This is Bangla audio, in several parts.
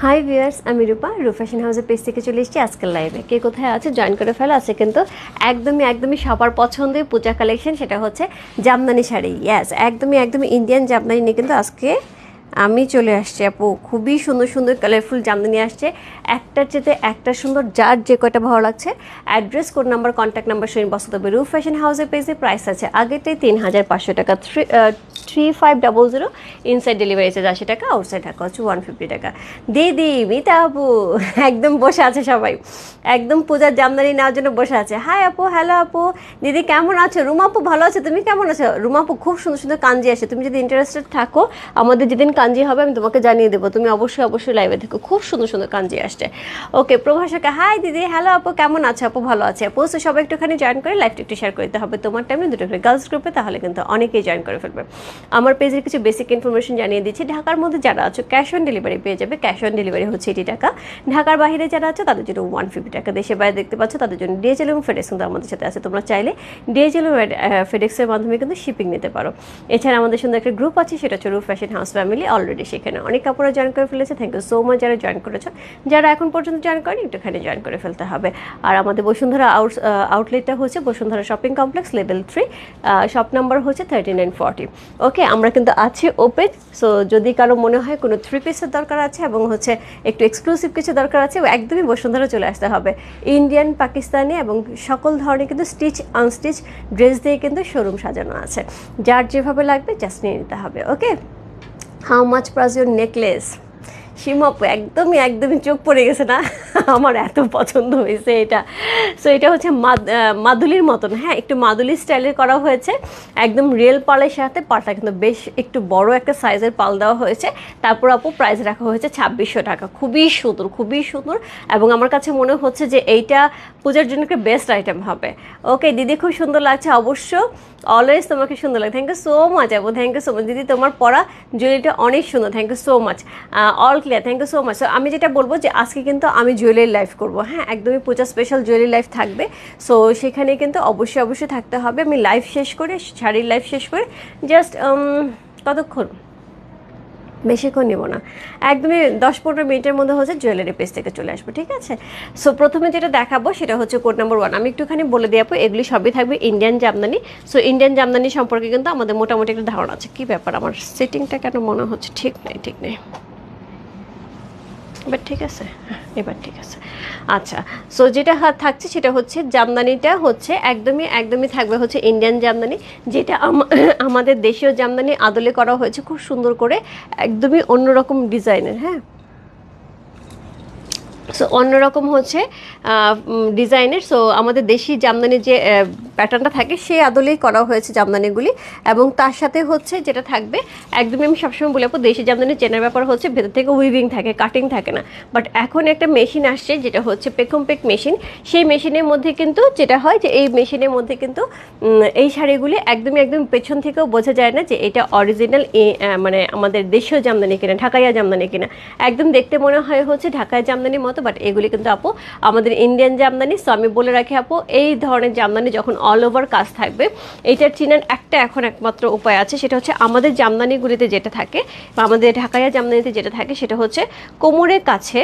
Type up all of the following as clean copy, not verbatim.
হাই ভিউয়ার্স, আমি রূপা ফ্যাশন হাউসের পেজ থেকে চলে এসেছি আজকের লাইভে। কে কোথায় আছে জয়েন করে ফেলা আছে, কিন্তু একদমই সবার পছন্দের পূজা কালেকশন, সেটা হচ্ছে জামদানি শাড়ি। ইয়াস, একদমই ইন্ডিয়ান জামদানি নিয়ে কিন্তু আজকে আমি চলে আসছি আপু। খুবই সুন্দর কালারফুল জামদানি আসছে, একটার চেয়ে একটা সুন্দর, যার যে কয়টা ভালো লাগছে। Address, code number, contact number শুনে বসতে হবে। ফ্যাশন হাউসের পেজে প্রাইস আছে আগেটাই ৩৫০০ টাকা, 3500, ইনসাইড ডেলিভারি চার্জ ৮০ টাকা, আউটসাইড ঢাকা হচ্ছে 150 টাকা। দিদি মিতা আপু একদম বসে আছে সবাই, একদম পূজার জামদানি নেওয়ার জন্য বসে আছে। হাই আপু, হ্যালো আপু, দিদি কেমন আছো? রুমা আপু ভালো আছে, তুমি কেমন আছো? রুমা আপু খুব সুন্দর কাঞ্জি আসে, তুমি যদি ইন্টারেস্টেড থাকো আমাদের যেদিন কাঞ্জি হবে আমি তোমাকে জানিয়ে দেবো, তুমি অবশ্যই লাইভে দেখো, খুব সুন্দর কাঞ্জি আসছে। ওকে, প্রভাষকা হাই দিদি, হ্যালো আপু কেমন আছো? আপু ভালো আছে আপু। সো সবাই একটুখানি জয়েন করে লাইভটা একটু শেয়ার করতে হবে তোমার টাইমে, দুটো করে গার্লস গ্রুপে, তাহলে কিন্তু অনেকেই জয়েন করে ফেলবে। আমার পেজের কিছু বেসিক ইনফরমেশন জানিয়ে দিচ্ছি। ঢাকার মধ্যে যারা আছো ক্যাশ অন ডেলিভারি পেয়ে যাবে, ক্যাশ অন ডেলিভারি হচ্ছে 80 টাকা। ঢাকার বাইরে যারা আছে তাদের জন্য 150 টাকা। দেশের বাইরে দেখতে পাচ্ছ তাদের জন্য ডিএচএল এবং ফেডেক্স কিন্তু আমাদের সাথে আছে, তোমরা চাইলে ডিএচএল এবং ফেডেক্সের মাধ্যমে কিন্তু শিপিং নিতে পারো। এছাড়া আমাদের সুন্দর একটা গ্রুপ আছে, সেটা হচ্ছে ফ্যাশন হাউস ফ্যামিলি। অলরেডি সেখানে অনেক কাপড়ে জয়েন করে ফেলেছে, থ্যাংক ইউ সো মাচ যারা জয়েন করেছো। যারা এখন পর্যন্ত জয়েন করেনি একটুখানি জয়েন করে ফেলতে হবে। আর আমাদের বসুন্ধরা আউটলেটটা হচ্ছে Bashundhara shopping complex level 3, shop number হচ্ছে 3940। ওকে, আমরা কিন্তু আছি ওপেন। সো যদি কারো মনে হয় কোনো 3 পিসের দরকার আছে এবং হচ্ছে একটু এক্সক্লুসিভ কিছু দরকার আছে, একদমই বসুন্ধরা চলে আসতে হবে। ইন্ডিয়ান, পাকিস্তানি এবং সকল ধরনের কিন্তু স্টিচ আনস্টিচ ড্রেস দিয়ে কিন্তু শোরুম সাজানো আছে, যার যেভাবে লাগবে জাস্ট নিয়ে নিতে হবে। Okay, how much price your necklace? সীমাপু একদমই চোখ পড়ে গেছে না, আমার এত পছন্দ হয়েছে এটা। সো এটা হচ্ছে মাদুলির মতন, হ্যাঁ, একটু মাদুলি স্টাইলের করা হয়েছে, একদম রিয়েল পালের সাথে পালটা কিন্তু বেশ একটু বড় একটা সাইজের পাল দেওয়া হয়েছে। তারপর আপু প্রাইস রাখা হয়েছে 2600 টাকা। খুবই সুন্দর এবং আমার কাছে মনে হচ্ছে যে এইটা পূজার জন্য একটা বেস্ট আইটেম হবে। ওকে দিদি, খুব সুন্দর লাগছে, অবশ্য অলওয়েজ তোমাকে সুন্দর লাগে। থ্যাংক ইউ সো মাচ আপু, থ্যাংক ইউ সো মাচ দিদি, তোমার পরা জুয়েলারিটা অনেক সুন্দর, thank you so much, all clear, thank you so much. So আমি যেটা বলবো যে আজকে কিন্তু আমি জুয়েলারি লাইভ করবো, হ্যাঁ, একদমই পূজা স্পেশাল জুয়েলারি লাইভ থাকবে। সো সেখানে কিন্তু অবশ্যই থাকতে হবে। আমি লাইভ শেষ করে, শাড়ির লাইভ শেষ করে জাস্ট কতক্ষণ, বেশিক্ষণ নেব না, একদমই 10-15 মিনিটের মধ্যে হচ্ছে জুয়েলারি পেজ থেকে চলে আসবো, ঠিক আছে? সো প্রথমে যেটা দেখাবো সেটা হচ্ছে কোড নাম্বার 1। আমি একটুখানি বলে দিয়ে আপু, এগুলি সবই থাকবে Indian Jamdani. So Indian Jamdani সম্পর্কে কিন্তু আমাদের মোটামুটি একটা ধারণা আছে। কী ব্যাপার, আমার সেটিংটা কেন মনে হচ্ছে ঠিক নেই, এবার ঠিক আছে, এবার ঠিক আছে। আচ্ছা, সো যেটা থাকছে সেটা হচ্ছে জামদানিটা হচ্ছে একদমই থাকবে হচ্ছে ইন্ডিয়ান জামদানি, যেটা আমাদের দেশীয় জামদানি আদলে করা হয়েছে খুব সুন্দর করে, একদমই অন্যরকম ডিজাইনের, হ্যাঁ। সো অন্যরকম হচ্ছে ডিজাইনের। সো আমাদের দেশি জামদানির যে প্যাটার্নটা থাকে সেই আদলেই করা হয়েছে জামদানিগুলি, এবং তার সাথে হচ্ছে যেটা থাকবে, একদমই আমি সবসময় বলে আপু দেশি জামদানি চেনার ব্যাপার হচ্ছে ভেতর থেকে উইভিং থাকে, কাটিং থাকে না। বাট এখন একটা মেশিন আসছে যেটা হচ্ছে পেক মেশিন। সেই মেশিনের মধ্যে কিন্তু যেটা হয় যে এই মেশিনের মধ্যে কিন্তু এই শাড়িগুলি একদম পেছন থেকেও বোঝা যায় না যে এটা অরিজিনাল মানে আমাদের দেশীয় জামদানি কিনা, ঢাকাইয়া জামদানি কিনা। একদম দেখতে মনে হয় হচ্ছে ঢাকায় জামদানি মতো, বাট এগুলি কিন্তু আপু আমাদের ইন্ডিয়ান জামদানি। সো আমি বলে রাখি আপু, এই ধরনের জামদানি যখন অল ওভার কাজ থাকবে, এইটার চিনার এখন একমাত্র উপায় আছে, সেটা হচ্ছে আমাদের জামদানিগুলিতে যেটা থাকে বা আমাদের ঢাকাইয়া জামদানিতে যেটা থাকে সেটা হচ্ছে কোমরের কাছে,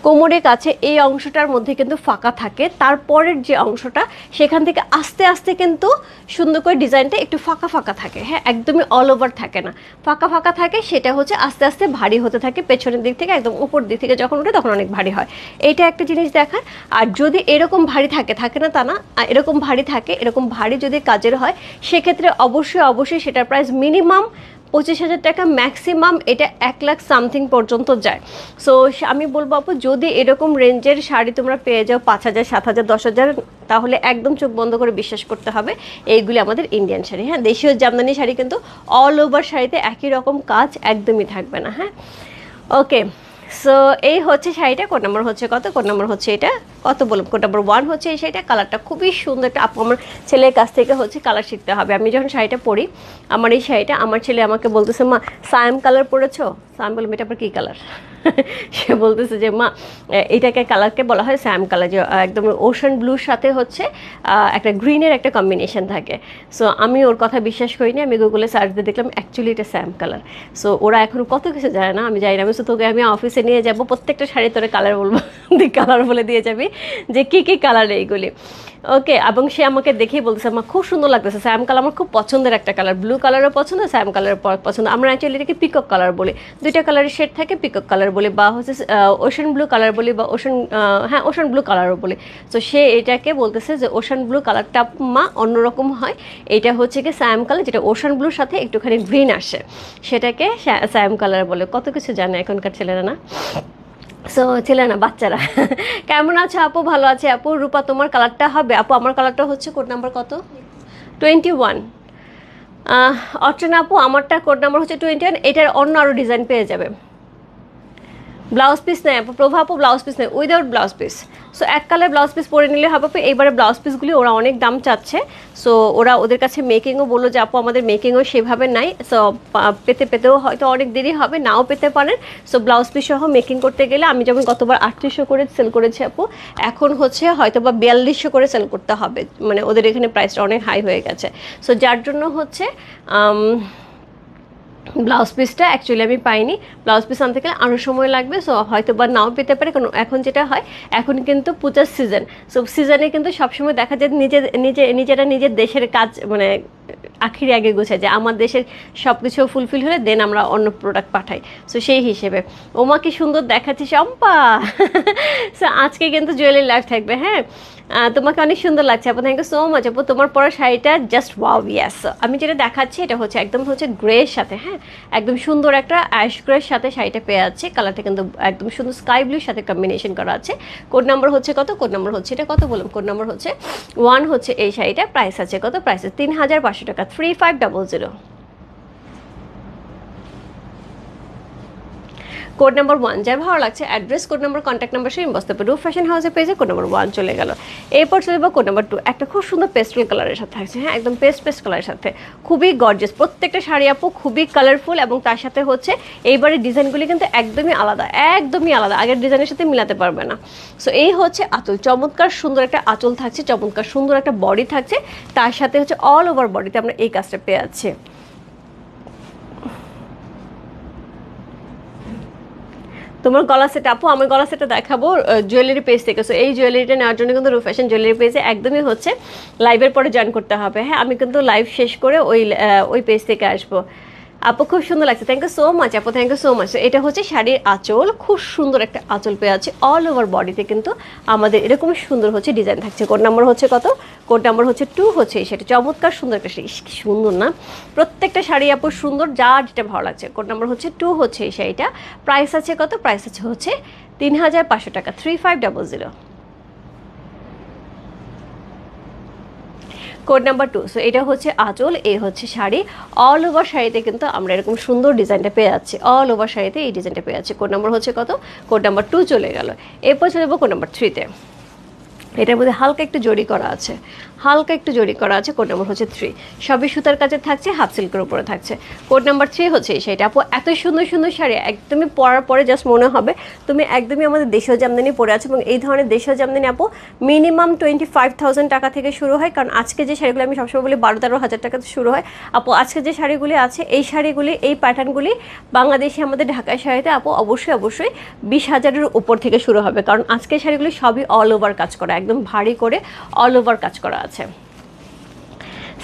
কোমরের কাছে এই অংশটার মধ্যে কিন্তু ফাঁকা থাকে, তারপরের যে অংশটা সেখান থেকে আস্তে কিন্তু সুন্দর করে ডিজাইনটা একটু ফাঁকা থাকে, হ্যাঁ, একদমই অল ওভার থাকে না, ফাঁকা থাকে। সেটা হচ্ছে আস্তে ভারী হতে থাকে, পেছনের দিক থেকে একদম উপর দিক থেকে যখন ওঠে তখন অনেক ভারী হয়। এইটা একটা জিনিস দেখার। আর যদি এরকম ভারী থাকে না তা না, এরকম ভারী থাকে, এরকম ভারী যদি কাজের হয় সেক্ষেত্রে অবশ্যই সেটার প্রাইস মিনিমাম 25,000 টাকা, ম্যাক্সিমাম এটা 1 লাখ সামথিং পর্যন্ত যায়। সো আমি বলবো আপু, যদি এরকম রেঞ্জের শাড়ি তোমরা পেয়ে যাও 5,000, 7,000, 10,000, তাহলে একদম চোখ বন্ধ করে বিশ্বাস করতে হবে এইগুলি আমাদের ইন্ডিয়ান শাড়ি, হ্যাঁ। দেশীয় জামদানি শাড়ি কিন্তু অল ওভার শাড়িতে একই রকম কাজ একদমই থাকবে না, হ্যাঁ। ওকে, সো এই হচ্ছে শাড়িটা। কোড নাম্বার হচ্ছে কত? কোড নাম্বার হচ্ছে এটা কত বললাম, কোড নাম্বার 1 হচ্ছে এই শাড়িটা। কালারটা খুবই সুন্দর একটা, আপু আমার ছেলের কাছ থেকে হচ্ছে কালার শিখতে হবে। আমি যখন শাড়িটা পরি, আমার এই শাড়িটা, আমার ছেলে আমাকে বলতেছে মা সায়াম কালার পরেছো। আমি বললাম এটা আবার কী কালার? সে বলতেছে যে মা এটাকে কালারকে বলা হয় স্যাম কালার, যে একদম ওশান ব্লুর সাথে হচ্ছে একটা গ্রিনের একটা কম্বিনেশন থাকে। সো আমি ওর কথা বিশ্বাস করিনি, আমি গুগলে সার্চ দিয়ে দেখলাম অ্যাকচুয়ালি এটা স্যাম কালার। সো ওরা এখন কত কিছু জানে না, আমি জানি না। আমি তো তোকে আমি অফিসে নিয়ে যাবো, প্রত্যেকটা শাড়ি তোরে কালার বলবো, তুই কালার বলে দিয়ে যাবি যে কী কী কালার এইগুলি। ওকে, এবং সে আমাকে দেখেই বলতেছে আমার খুব সুন্দর লাগতেছে, স্যাম কালার আমার খুব পছন্দের একটা কালার, ব্লু কালারও পছন্দ, স্যাম কালার পছন্দ। আমরা অ্যাকচুয়ালি এটাকে পিকক কালার বলি, দুইটা কালারের শেড থাকে, পিকক কালার বলি, বা হচ্ছে ওশান ব্লু কালার বলি, বা ওশান ব্লু কালারও বলি। তো সে এটাকে বলতেছে যে ওশান ব্লু কালারটা মা অন্যরকম হয়, এটা হচ্ছে কি স্যাম কালার, যেটা ওশান ব্লুর সাথে একটুখানি গ্রিন আসে, সেটাকে স্যাম কালার বলে। কত কিছু জানে এখনকার ছেলেরা না। সো ছেলে না, বাচ্চারা। কেমন আছে আপু? ভালো আছে আপু। রূপা তোমার কালারটা হবে আপু? আমার কালারটা হচ্ছে কোড নাম্বার কত? 21। অর্চনা আপু আমারটা কোড নাম্বার হচ্ছে 21। এটার অন্য আরও ডিজাইন পেয়ে যাবে। ব্লাউজ পিস নেই আপু, প্রভা আপু ব্লাউজ পিস নেই, উইদাউট ব্লাউজ পিস। সো এক কালার ব্লাউজ পিস পরে নিলে হবে আপু। এইবারে ব্লাউজ পিসগুলি ওরা অনেক দাম চাচ্ছে, সো ওরা ওদের কাছে মেকিংও বললো যে আপু আমাদের মেকিংও সেভাবে নাই, সো পেতেও হয়তো অনেক দেরি হবে, নাও পেতে পারেন। সো ব্লাউজ পিস সহ মেকিং করতে গেলে আমি যেমন গতবার 3800 করে সেল করেছি আপু, এখন হচ্ছে হয়তো বা 4200 করে সেল করতে হবে, মানে ওদের এখানে প্রাইসটা অনেক হাই হয়ে গেছে। সো যার জন্য হচ্ছে ব্লাউজ পিসটা অ্যাকচুয়ালি আমি পাইনি, ব্লাউজ পিস আনতে গেলে আরও সময় লাগবে। সো হয়তো বা নাও পেতে পারে, কারণ এখন যেটা হয়, এখন কিন্তু পূজার সিজন। সো সিজনে কিন্তু সবসময় দেখা যায় নিজেরা নিজের দেশের কাজ মানে আখিরে আগে গোছায়, যে আমার দেশের সব কিছু ফুলফিল হলে দেন আমরা অন্য প্রোডাক্ট পাঠাই। সো সেই হিসেবে ওমা কি সুন্দর দেখাচ্ছি শম্পা। সো আজকে কিন্তু জুয়েলারি লাইভ থাকবে, হ্যাঁ। তোমাকে অনেক সুন্দর লাগছে আপু, থ্যাংক ইউ সো মাচ আপু। তোমার পরা শাড়িটা জাস্ট ওয়াও, ইয়াস। আমি যেটা দেখাচ্ছি এটা হচ্ছে একদম হচ্ছে গ্রের সাথে, হ্যাঁ, একদম সুন্দর একটা অ্যাশ গ্রের সাথে শাড়িটা পেয়ে আছে। কালারটা কিন্তু একদম সুন্দর স্কাই ব্লুর সাথে কম্বিনেশন করা আছে। কোড নাম্বার হচ্ছে কত? কোড নাম্বার হচ্ছে এটা কত বললাম, কোড নাম্বার হচ্ছে 1 হচ্ছে এই শাড়িটা। প্রাইস আছে কত? প্রাইস 3500 টাকা, 3500। কোড নাম্বার 1 যার ভালো লাগছে, address, code number, contact number সে ইনবক্স করবে। রূপ ফ্যাশন হাউসে পেয়েছে কোড নাম্বার 1 চলে গেল। এরপর চলে যাবো কোড নাম্বার 2, একটা খুব সুন্দর পেস্টেল কালারের সাথে থাকছে, হ্যাঁ, একদম পেস্ট কালারের সাথে, খুবই গর্জিয়াস প্রত্যেকটা শাড়ি আপু, খুবই কালারফুল, এবং তার সাথে হচ্ছে এইবারে ডিজাইনগুলি কিন্তু একদমই আলাদা, একদমই আলাদা, আগের ডিজাইনের সাথে মিলাতে পারবে না। সো এই হচ্ছে আঁচল, চমৎকার সুন্দর একটা আঁচল থাকছে, চমৎকার সুন্দর একটা বডি থাকছে, তার সাথে হচ্ছে অল ওভার বডিতে আমরা এই কাজটা পেয়ে যাচ্ছি। তোমার গলা সেট আপু, আমি গলা সেটটা দেখাবো জুয়েলারি পেজ থেকে। সো এই জুয়েলারিটা নেওয়ার জন্য কিন্তু রূপ ফ্যাশন জুয়েলারি পেজে একদমই হচ্ছে লাইভের পরে জয়েন করতে হবে, হ্যাঁ। আমি কিন্তু লাইভ শেষ করে ওই পেজ থেকে আসবো। আপু খুব সুন্দর লাগছে, থ্যাংক ইউ সো মাচ আপু, থ্যাংক ইউ সো মাচ। এটা হচ্ছে শাড়ির আঁচল, খুব সুন্দর একটা আঁচল পেয়ে আছে, অল ওভার বডিতে কিন্তু আমাদের এরকম সুন্দর হচ্ছে ডিজাইন থাকছে। কোড নাম্বার হচ্ছে কত? কোড নাম্বার হচ্ছে 2 হচ্ছে এই শাড়ি, চমৎকার সুন্দর একটা শাড়ি, কি সুন্দর না, প্রত্যেকটা শাড়ি আপু সুন্দর, যার যেটা ভালো লাগছে। কোড নাম্বার হচ্ছে 2 হচ্ছে এই শাড়িটা। প্রাইস আছে কত? প্রাইস আছে হচ্ছে 3500 টাকা, 3500। Code number 2। সো এটা হচ্ছে আঁচল, এই হচ্ছে শাড়ি, অল ওভার শাড়িতে কিন্তু আমরা এরকম সুন্দর ডিজাইনটা পেয়ে যাচ্ছি, অল ওভার শাড়িতে এই ডিজাইনটা পেয়ে যাচ্ছি। কোড নাম্বার হচ্ছে কত? কোড নাম্বার 2 চলে গেল। এরপর চলে যাবো কোড নাম্বার 3-তে। এটার মধ্যে হালকা একটু জড়ি করা আছে, হালকা একটু জড়ি করা আছে। কোড নাম্বার হচ্ছে 3, সবই সুতার কাছে থাকছে, হাফ সিল্কের উপরে থাকছে। কোড নাম্বার 3 হচ্ছে সেটা আপু, এত সুন্দর সুন্দর শাড়ি একদমই পরার পরে জাস্ট মনে হবে তুমি একদমই আমাদের দেশীয় জামদানি পরে আছো। এবং এই ধরনের দেশীয় জামদানি আপু মিনিমাম 25,000 টাকা থেকে শুরু হয়, কারণ আজকে যে শাড়িগুলো আমি সবসময় বলি 12-13 হাজার টাকা শুরু হয় আপু। আজকে যে শাড়িগুলি আছে এই শাড়িগুলি, এই প্যাটার্নগুলি বাংলাদেশে আমাদের ঢাকায় শাড়িতে আপু অবশ্যই 20,000-এর উপর থেকে শুরু হবে, কারণ আজকের শাড়িগুলি সবই অল ওভার কাজ করা, একদম ভারী করে অল ওভার কাজ করা আছে।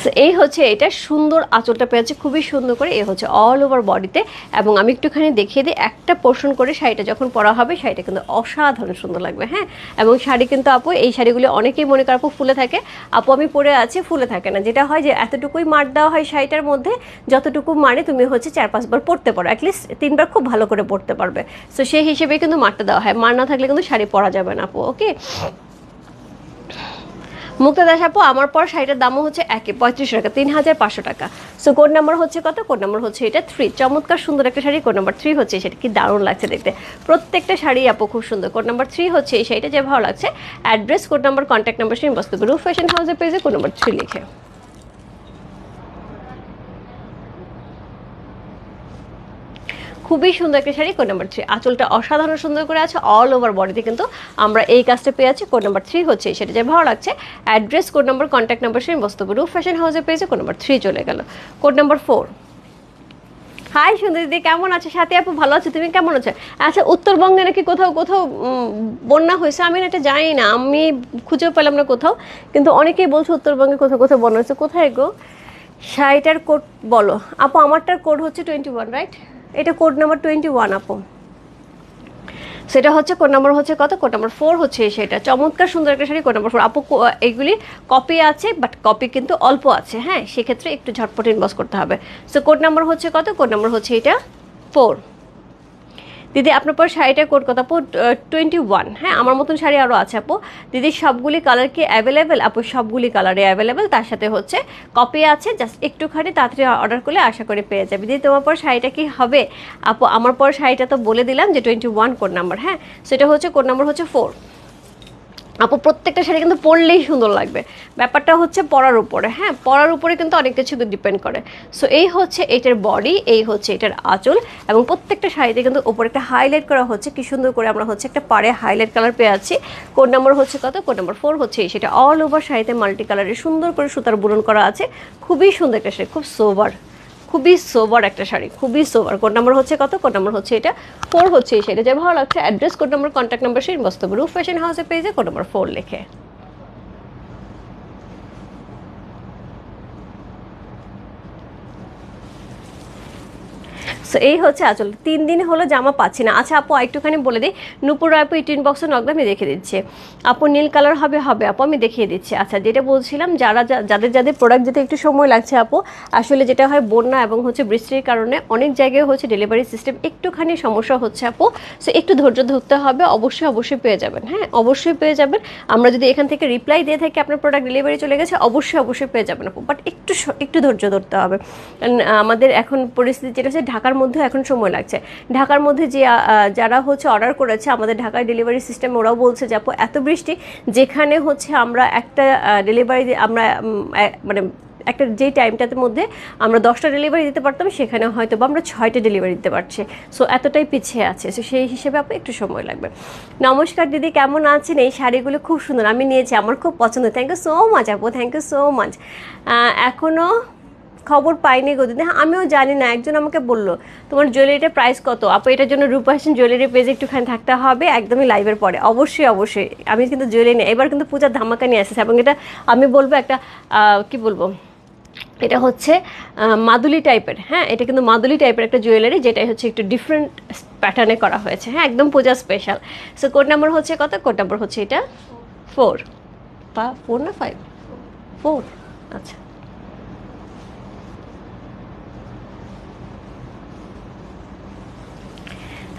সো এই হচ্ছে এটা সুন্দর আঁচলটা পেয়েছে খুবই সুন্দর করে, এই হচ্ছে অল ওভার বডিতে। এবং আমি একটুখানি দেখিয়ে দিই, একটা পোর্শন করে শাড়িটা যখন পরা হবে শাড়িটা কিন্তু অসাধারণ সুন্দর লাগবে, হ্যাঁ। এবং শাড়ি কিন্তু আপু এই শাড়িগুলি অনেকেই মনে করে আপু ফুলে থাকে, আপু আমি পরে আছি, ফুলে থাকে না। যেটা হয় যে এতটুকুই মার দেওয়া হয় শাড়িটার মধ্যে, যতটুকু মারে তুমি হচ্ছে 4-5 বার পরতে পারো, অ্যাটলিস্ট 3 বার খুব ভালো করে পরতে পারবে। সো সেই হিসেবে কিন্তু মারটা দেওয়া হয়, মার না থাকলে কিন্তু শাড়ি পরা যাবে না আপু, ওকে। মুক্তা দাস আপু, আমার পর শাড়িটার দামও হচ্ছে একই 3500 টাকা, 3500 টাকা। সো কোড নাম্বার হচ্ছে কত? কোড নাম্বার হচ্ছে এটা 3। চমৎকার সুন্দর একটা শাড়ি, কোড নাম্বার 3 হচ্ছে সেটা। কি দারুণ লাগছে দেখতে, প্রত্যেকটা শাড়ি আপু খুব সুন্দর। কোড নাম্বার 3 হচ্ছে এই শাড়িটা, যে ভালো লাগছে address, code number, contact number সেই বস্তু রূপ ফ্যাশন হাউসের পেজে কোড নাম্বার 3 লিখে। খুবই সুন্দর একটা শাড়ি, কোড নাম্বার 3। আঁচলটা অসাধারণ সুন্দর করে আছে, অল ওভার বডিতে কিন্তু আমরা এই কাজটা পেয়ে আছি। কোড নাম্বার 3 হচ্ছে সেটা, যে ভালো লাগছে address, code number, contact number সেই বস্তু রূপ ফ্যাশন হাউসের পেজে কোড নাম্বার 3 চলে গেল। Code number 4। হাই সুন্দর দিদি, কেমন আছে? সাথে আপু ভালো আছে, তুমি কেমন আছো? আচ্ছা, উত্তরবঙ্গে নাকি কোথাও কোথাও বন্যা হয়েছে, আমি এটা জানি না, আমি খুঁজেও পেলাম না কোথাও, কিন্তু অনেকেই বলছে উত্তরবঙ্গে কোথাও কোথাও বন্যা হয়েছে। কোথায় গো? শাড়িটার কোড বলো আপু। আমারটার কোড হচ্ছে 21, রাইট? এটা কোড নাম্বার 21 আপু। সেটা হচ্ছে কোড নাম্বার হচ্ছে কত? কোড নাম্বার 4 হচ্ছে সেটা। চমৎকার সুন্দর একটা শাড়ি, কোড নাম্বার 4 আপু। এইগুলি কপি আছে, বাট কপি কিন্তু অল্প আছে, হ্যাঁ, সেক্ষেত্রে একটু ঝটপট ইনবক্স করতে হবে। সো কোড নাম্বার হচ্ছে কত? কোড নাম্বার হচ্ছে এটা 4। দিদি আপনার পর শাড়িটার কোড কত আপু? 21। হ্যাঁ, আমার মতন শাড়ি আরও আছে আপু। দিদি সবগুলি কালার কি অ্যাভেলেবেল? আপু সবগুলি কালারে অ্যাভেলেবেল, তার সাথে হচ্ছে কপি আছে, জাস্ট একটুখানি তাড়াতাড়ি অর্ডার করলে আশা করে পেয়ে যাবে। দিদি তোমার পর শাড়িটা কি হবে? আপু আমার পর শাড়িটা তো বলে দিলাম যে 21 কোড নাম্বার, হ্যাঁ, সেটা হচ্ছে কোড নাম্বার হচ্ছে 4। আপু প্রত্যেকটা শাড়ি কিন্তু পরলেই সুন্দর লাগবে, ব্যাপারটা হচ্ছে পরার উপরে, হ্যাঁ, পরার উপরে কিন্তু অনেক কিছু ডিপেন্ড করে। সো এই হচ্ছে এটার বডি, এই হচ্ছে এটার আঁচল, এবং প্রত্যেকটা শাড়িতে কিন্তু উপরে একটা হাইলাইট করা হচ্ছে, কি সুন্দর করে আমরা হচ্ছে একটা পাড়ে হাইলাইট কালার পেয়ে আছি। কোড নাম্বার হচ্ছে কত? কোড নাম্বার 4 হচ্ছে সেটা। অল ওভার শাড়িতে মাল্টি কালারে সুন্দর করে সুতার বুনন করা আছে, খুবই সুন্দর একটা শাড়ি, খুব সোবার, খুবই সোবার একটা শাড়ি, খুবই সোবার। কোড নাম্বার হচ্ছে কত? কোড নাম্বার হচ্ছে এটা 4 হচ্ছে সেটা, যে ভালো লাগছে address, code number, contact number সেই বস্তু রূপ ফ্যাশন হাউসের পেজে কোড নাম্বার 4 লিখে। সো এই হচ্ছে আঁচল। 3 দিন হলো জামা পাচ্ছি না। আচ্ছা আপু একটুখানি বলে দিই, নূপুর আপু ইটিন বক্সে নকদা আমি দেখিয়ে দিচ্ছি আপু। নীল কালার হবে? হবে আপু, আমি দেখিয়ে দিচ্ছি। আচ্ছা, যেটা বলছিলাম, যাদের যাদের প্রোডাক্ট যেতে একটু সময় লাগছে আপু, আসলে যেটা হয় বন্যা এবং হচ্ছে বৃষ্টির কারণে অনেক জায়গায় হচ্ছে ডেলিভারি সিস্টেম একটুখানি সমস্যা হচ্ছে আপু। সো একটু ধৈর্য ধরতে হবে, অবশ্যই অবশ্যই পেয়ে যাবেন, হ্যাঁ, অবশ্যই পেয়ে যাবেন। আমরা যদি এখান থেকে রিপ্লাই দিয়ে থাকি আপনার প্রোডাক্ট ডেলিভারি চলে গেছে, অবশ্যই অবশ্যই পেয়ে যাবেন আপু, বাট একটু ধৈর্য ধরতে হবে। কারণ আমাদের এখন পরিস্থিতি যেটা হচ্ছে, ঢাকার মধ্যে এখন সময় লাগছে। ঢাকার মধ্যে যে যারা হচ্ছে অর্ডার করেছে আমাদের ঢাকায় ডেলিভারি সিস্টেম, ওরাও বলছে যে আপু এত বৃষ্টি, যেখানে হচ্ছে আমরা একটা ডেলিভারি আমরা মানে একটা যেই টাইমটাতে মধ্যে আমরা 10টা ডেলিভারি দিতে পারতাম, সেখানে হয়তো বা আমরা 6টা ডেলিভারি দিতে পারছি। সো এতটাই পিছিয়ে আছে, সো সেই হিসেবে আপু একটু সময় লাগবে। নমস্কার দিদি, কেমন আছেন? এই শাড়িগুলো খুব সুন্দর, আমি নিয়েছি, আমার খুব পছন্দ। থ্যাংক ইউ সো মাচ আপু, থ্যাংক ইউ সো মাচ। এখনও খবর পাইনি গো দিদি। হ্যাঁ, আমিও জানি না, একজন আমাকে বললো তোমার জুয়েলারিটার প্রাইস কত আপু। এটার জন্য রূপ ফ্যাশন জুয়েলারি পেজে একটুখানি থাকতে হবে, একদমই লাইভের পরে। অবশ্যই অবশ্যই, আমি কিন্তু জুয়েলারি নেই, এবার কিন্তু পূজার ধামাকা নিয়ে আসছে, এবং এটা আমি বলবো একটা কি বলবো, এটা হচ্ছে মাদুলি টাইপের, হ্যাঁ, এটা কিন্তু মাদুলি টাইপের একটা জুয়েলারি, যেটাই হচ্ছে একটু ডিফারেন্ট প্যাটার্নে করা হয়েছে, হ্যাঁ, একদম পূজা স্পেশাল। সো কোড নাম্বার হচ্ছে কত? কোড নাম্বার হচ্ছে এটা 4 না 5? 4। আচ্ছা,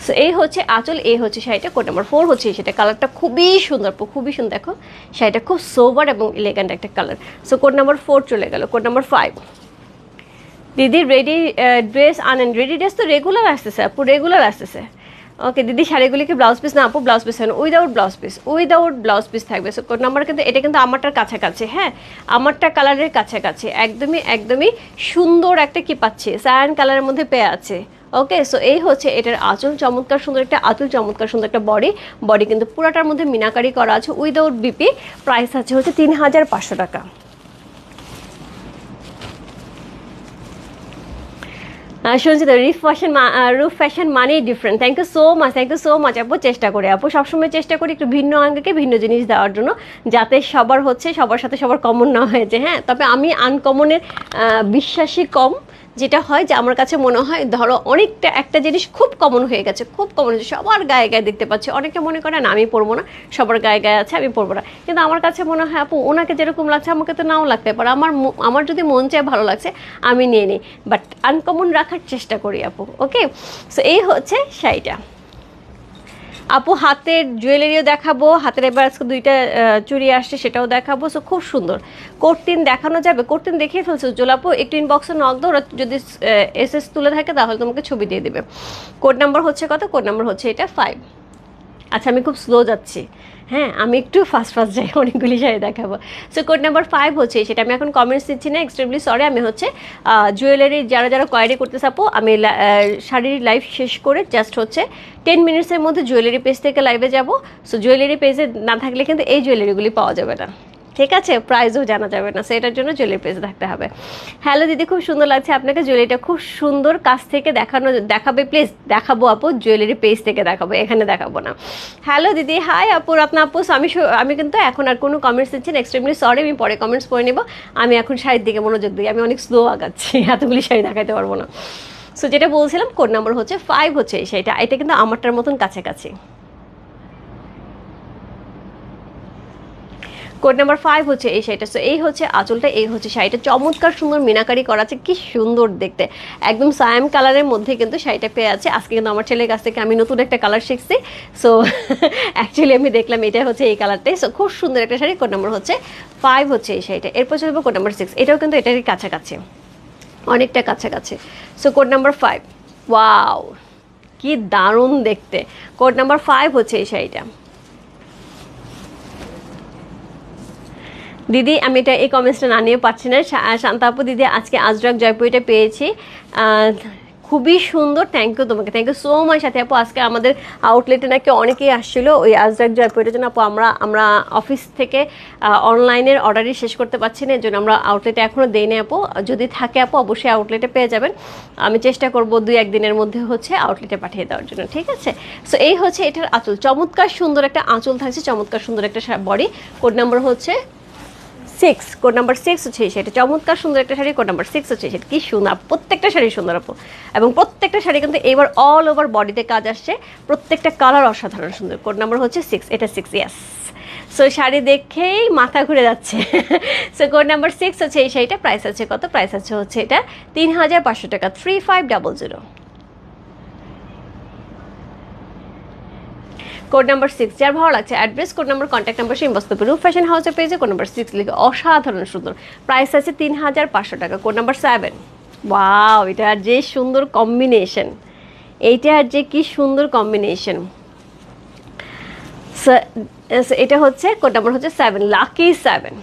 সো এই হচ্ছে আঁচল, এই হচ্ছে শাড়িটা, কোড নাম্বার 4 হচ্ছে সেটা। কালারটা খুবই সুন্দর, খুবই সুন্দর, দেখো শাড়িটা খুব সোবার এবং এলিগেন্ট একটা কালার। সো কোড নাম্বার 4 চলে গেল। Code number 5। দিদি রেডি ড্রেস আনেন? রেডি ড্রেস তো রেগুলার আসতেছে আপু, রেগুলার আসতেছে। ওকে দিদি, শাড়িগুলিকে ব্লাউজ পিস না আপু? ব্লাউজ পিস হয় না, উইদাউট ব্লাউজ পিস থাকবে। সো কোড নাম্বার কিন্তু এটা কিন্তু আমারটার কাছাকাছি, হ্যাঁ, আমারটা কালারের কাছাকাছি, একদমই সুন্দর একটা কি পাচ্ছি, সায়ান কালারের মধ্যে পেয়ে আছে। ওকে, সো এই হচ্ছে এটার আঁচল, চমৎকার সুন্দর একটা আঁচল, চমৎকার সুন্দর একটা বডি কিন্তু পুরাটার মধ্যে মিনাকারি করা আছে, উইদাউট বিপি। প্রাইস আছে হচ্ছে 3500 টাকা। শুনছি তো, রূপ ফ্যাশন মানেই different. Thank you so much আপু। চেষ্টা করি আপু, সবসময় চেষ্টা করি একটু ভিন্ন আঙ্গিকে ভিন্ন জিনিস দেওয়ার জন্য, যাতে সবার সাথে সবার কমন না হয়েছে, হ্যাঁ। তবে আমি আনকমনের বিশ্বাসী কম, যেটা হয় যে আমার কাছে মনে হয় ধরো অনেকটা একটা জিনিস খুব কমন হয়ে গেছে, খুব কমন হয়েছে, সবার গায়ে গায়ে দেখতে পাচ্ছি, অনেকে মনে করে না আমি পরবো না, সবার গায়ে গায়ে আছে আমি পরবো না, কিন্তু আমার কাছে মনে হয় আপু ওনাকে যেরকম লাগছে আমাকে তো নাও লাগতে পারে, আমার যদি মন চায় ভালো লাগছে আমি নিয়ে নিই, বাট আনকমন রাখার চেষ্টা করি আপু। ওকে, সো এই হচ্ছে শাড়িটা। আপু হাতের জুয়েলারিও দেখাবো, হাতের এবার আজকে 2টা চুড়ি আসছে সেটাও দেখাবো। সো খুব সুন্দর। কোর্টিন দেখানো যাবে? কোর্টিন দেখিয়ে ফেলছে উজ্জ্বল আপু, একটু ইনবক্সে নক দাও, ওরা যদি এসএস তুলে থাকে তাহলে তোমাকে ছবি দিয়ে দেবে। কোড নাম্বার হচ্ছে কত? কোড নাম্বার হচ্ছে এটা 5। আচ্ছা আমি খুব স্লো যাচ্ছি, হ্যাঁ আমি একটু ফাস্ট ফাস্ট যাই, অনেকগুলি শাড়ি দেখাবো। সো কোড নাম্বার 5 হচ্ছে সেটা। আমি এখন কমেন্টস দিচ্ছি না, এক্সট্রিমলি সরি। আমি হচ্ছে জুয়েলারি যারা যারা কোয়ারি করতেছে আপু, আমি শাড়ির লাইভ শেষ করে জাস্ট হচ্ছে 10 মিনিটসের মধ্যে জুয়েলারি পেজ থেকে লাইভে যাব। সো জুয়েলারি পেজে না থাকলে কিন্তু এই জুয়েলারিগুলি পাওয়া যাবে না, ঠিক আছে? প্রাইসও জানা যাবে না, সেটার জন্য জুয়েলারি পেজে থাকতে হবে। হ্যালো দিদি, খুব সুন্দর লাগছে আপনাকে, জুয়েলারিটা খুব সুন্দর। কাছ থেকে দেখাবে প্লিজ? দেখাবো আপু, জুয়েলারি পেজ থেকে দেখাবো, এখানে দেখাবো না। হ্যালো দিদি, হাই আপু, রত্না আপু। আমি কিন্তু এখন আর কোনো কমেন্টস দিচ্ছি না, এক্সট্রিমলি সরি। আমি পরে কমেন্টস পড়ে নেবো। আমি এখন শাড়ির দিকে মনোযোগ দিই, আমি অনেক স্লো আগাচ্ছি, এতগুলি শাড়ি দেখাতে পারবো না। সো যেটা বলছিলাম, কোড নাম্বার হচ্ছে 5 হচ্ছে এই শাড়িটা। এটা কিন্তু আমারটার মতন কাছাকাছি। কোড নাম্বার 5 হচ্ছে এই শাড়িটা। সো এই হচ্ছে আঁচলটা, এই হচ্ছে শাড়িটা, চমৎকার সুন্দর মিনাকারি করা আছে, কি সুন্দর দেখতে। একদম সায়াম কালারের মধ্যে কিন্তু শাড়িটা পেয়ে আছে। আজকে কিন্তু আমার ছেলের কাছ থেকে আমি নতুন একটা কালার শিখছি। সো অ্যাকচুয়ালি আমি দেখলাম এটা হচ্ছে এই কালারটাই। সো খুব সুন্দর একটা শাড়ি। কোড নাম্বার হচ্ছে 5 হচ্ছে এই শাড়িটা। এরপর চলবে কোড নাম্বার 6। এটাও কিন্তু এটারই কাছাকাছি, অনেকটা কাছাকাছি। সো কোড নাম্বার 5, ওয়াও কি দারুণ দেখতে। কোড নাম্বার 5 হচ্ছে এই শাড়িটা। দিদি আমি এটা এই কমেন্টসটা না নিয়ে পাচ্ছি না। শান্তা আপু, দিদি আজকে আজরাক জয়পুরিটা পেয়েছি, খুবই সুন্দর, থ্যাংক ইউ তোমাকে, থ্যাংক ইউ সো মাচ। সাথে আপু আজকে আমাদের আউটলেটে নাকি অনেকেই আসছিলো ওই আজরাক জয়পুরিটার জন্য। আপু আমরা অফিস থেকে অনলাইনের অর্ডারই শেষ করতে পারছি না, এর জন্য আমরা আউটলেটে এখনও দেই না আপু। যদি থাকে আপু অবশ্যই আউটলেটে পেয়ে যাবেন। আমি চেষ্টা করবো 2-1 দিনের মধ্যে হচ্ছে আউটলেটে পাঠিয়ে দেওয়ার জন্য, ঠিক আছে? সো এই হচ্ছে এটার আঁচল, চমৎকার সুন্দর একটা আঁচল থাকছে, চমৎকার সুন্দর একটা বডি। কোড নাম্বার হচ্ছে 6। কোড নাম্বার 6 হচ্ছে সেটা, চমৎকার সুন্দর একটা শাড়ি। কোড নাম্বার 6 হচ্ছে সেটা, কি সুন্দর, প্রত্যেকটা শাড়ি সুন্দর আপু। এবং প্রত্যেকটা শাড়ি কিন্তু এবার অল ওভার বডিতে কাজ আসছে, প্রত্যেকটা কালার অসাধারণ সুন্দর। কোড নাম্বার হচ্ছে 6, এটা 6, ইয়াস। সো শাড়ি দেখেই মাথা ঘুরে যাচ্ছে। সো কোড নাম্বার 6 হচ্ছে এই শাড়িটা। প্রাইস আছে কত? প্রাইস আছে হচ্ছে এটা 3500 টাকা, 3500। কোড নাম্বার 6 যার ভালো লাগছে, address, code number, contact number, সেই বস্তু রূপ ফ্যাশন হাউসের পেজে কোড নাম্বার 6 লিখে, অসাধারণ সুন্দর। প্রাইস আছে 3500 টাকা। কোড নাম্বার 7, ওয়াও এটা আর যে সুন্দর কম্বিনেশন, এইটা আর যে কি সুন্দর কম্বিনেশন। এটা হচ্ছে কোড নাম্বার হচ্ছে 7, লাকি 7।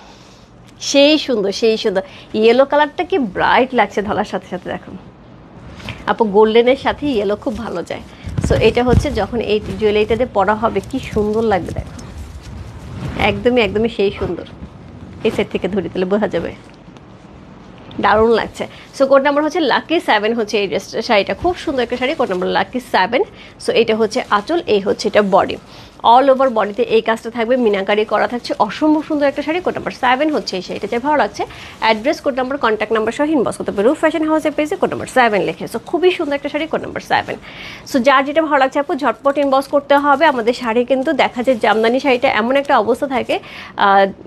সেই সুন্দর, সেই সুন্দর। ইয়েলো কালারটা কি ব্রাইট লাগছে ধলার সাথে সাথে, দেখো আপু গোল্ডেনের সাথে ইয়েলো খুব ভালো যায়। সো এটা হচ্ছে যখন এই জুয়েলারিটাতে পরা হবে কি সুন্দর লাগবে, দেখো একদমই সেই সুন্দর। এই সাইড থেকে ধরে দিলে বোঝা যাবে, দারুণ লাগছে। সো কোড নাম্বার হচ্ছে লাকি 7 হচ্ছে এই শাড়িটা, খুব সুন্দর একটা sari. Code number lucky 7। So এটা হচ্ছে আঁচল, এই হচ্ছে এটা বডি, অল ওভার বডিতে এই কাজটা থাকবে, মিনাকারি করা থাকছে, অসম্ভব সুন্দর একটা শাড়ি। কোড নাম্বার 7 হচ্ছে এই শাড়িটা, যে ভালো লাগছে address, code number, contact number সহ ইনবক্স করতে হবে রূপ ফ্যাশন হাউসের পেজে কোড নাম্বার 7 লিখে। সো খুবই সুন্দর একটা শাড়ি, কোড নাম্বার 7। সো যার যেটা ভালো লাগছে আপু ঝটপট ইনবক্স করতে হবে। আমাদের শাড়ি কিন্তু দেখা যায় জামদানি শাড়িটা এমন একটা অবস্থা থাকে,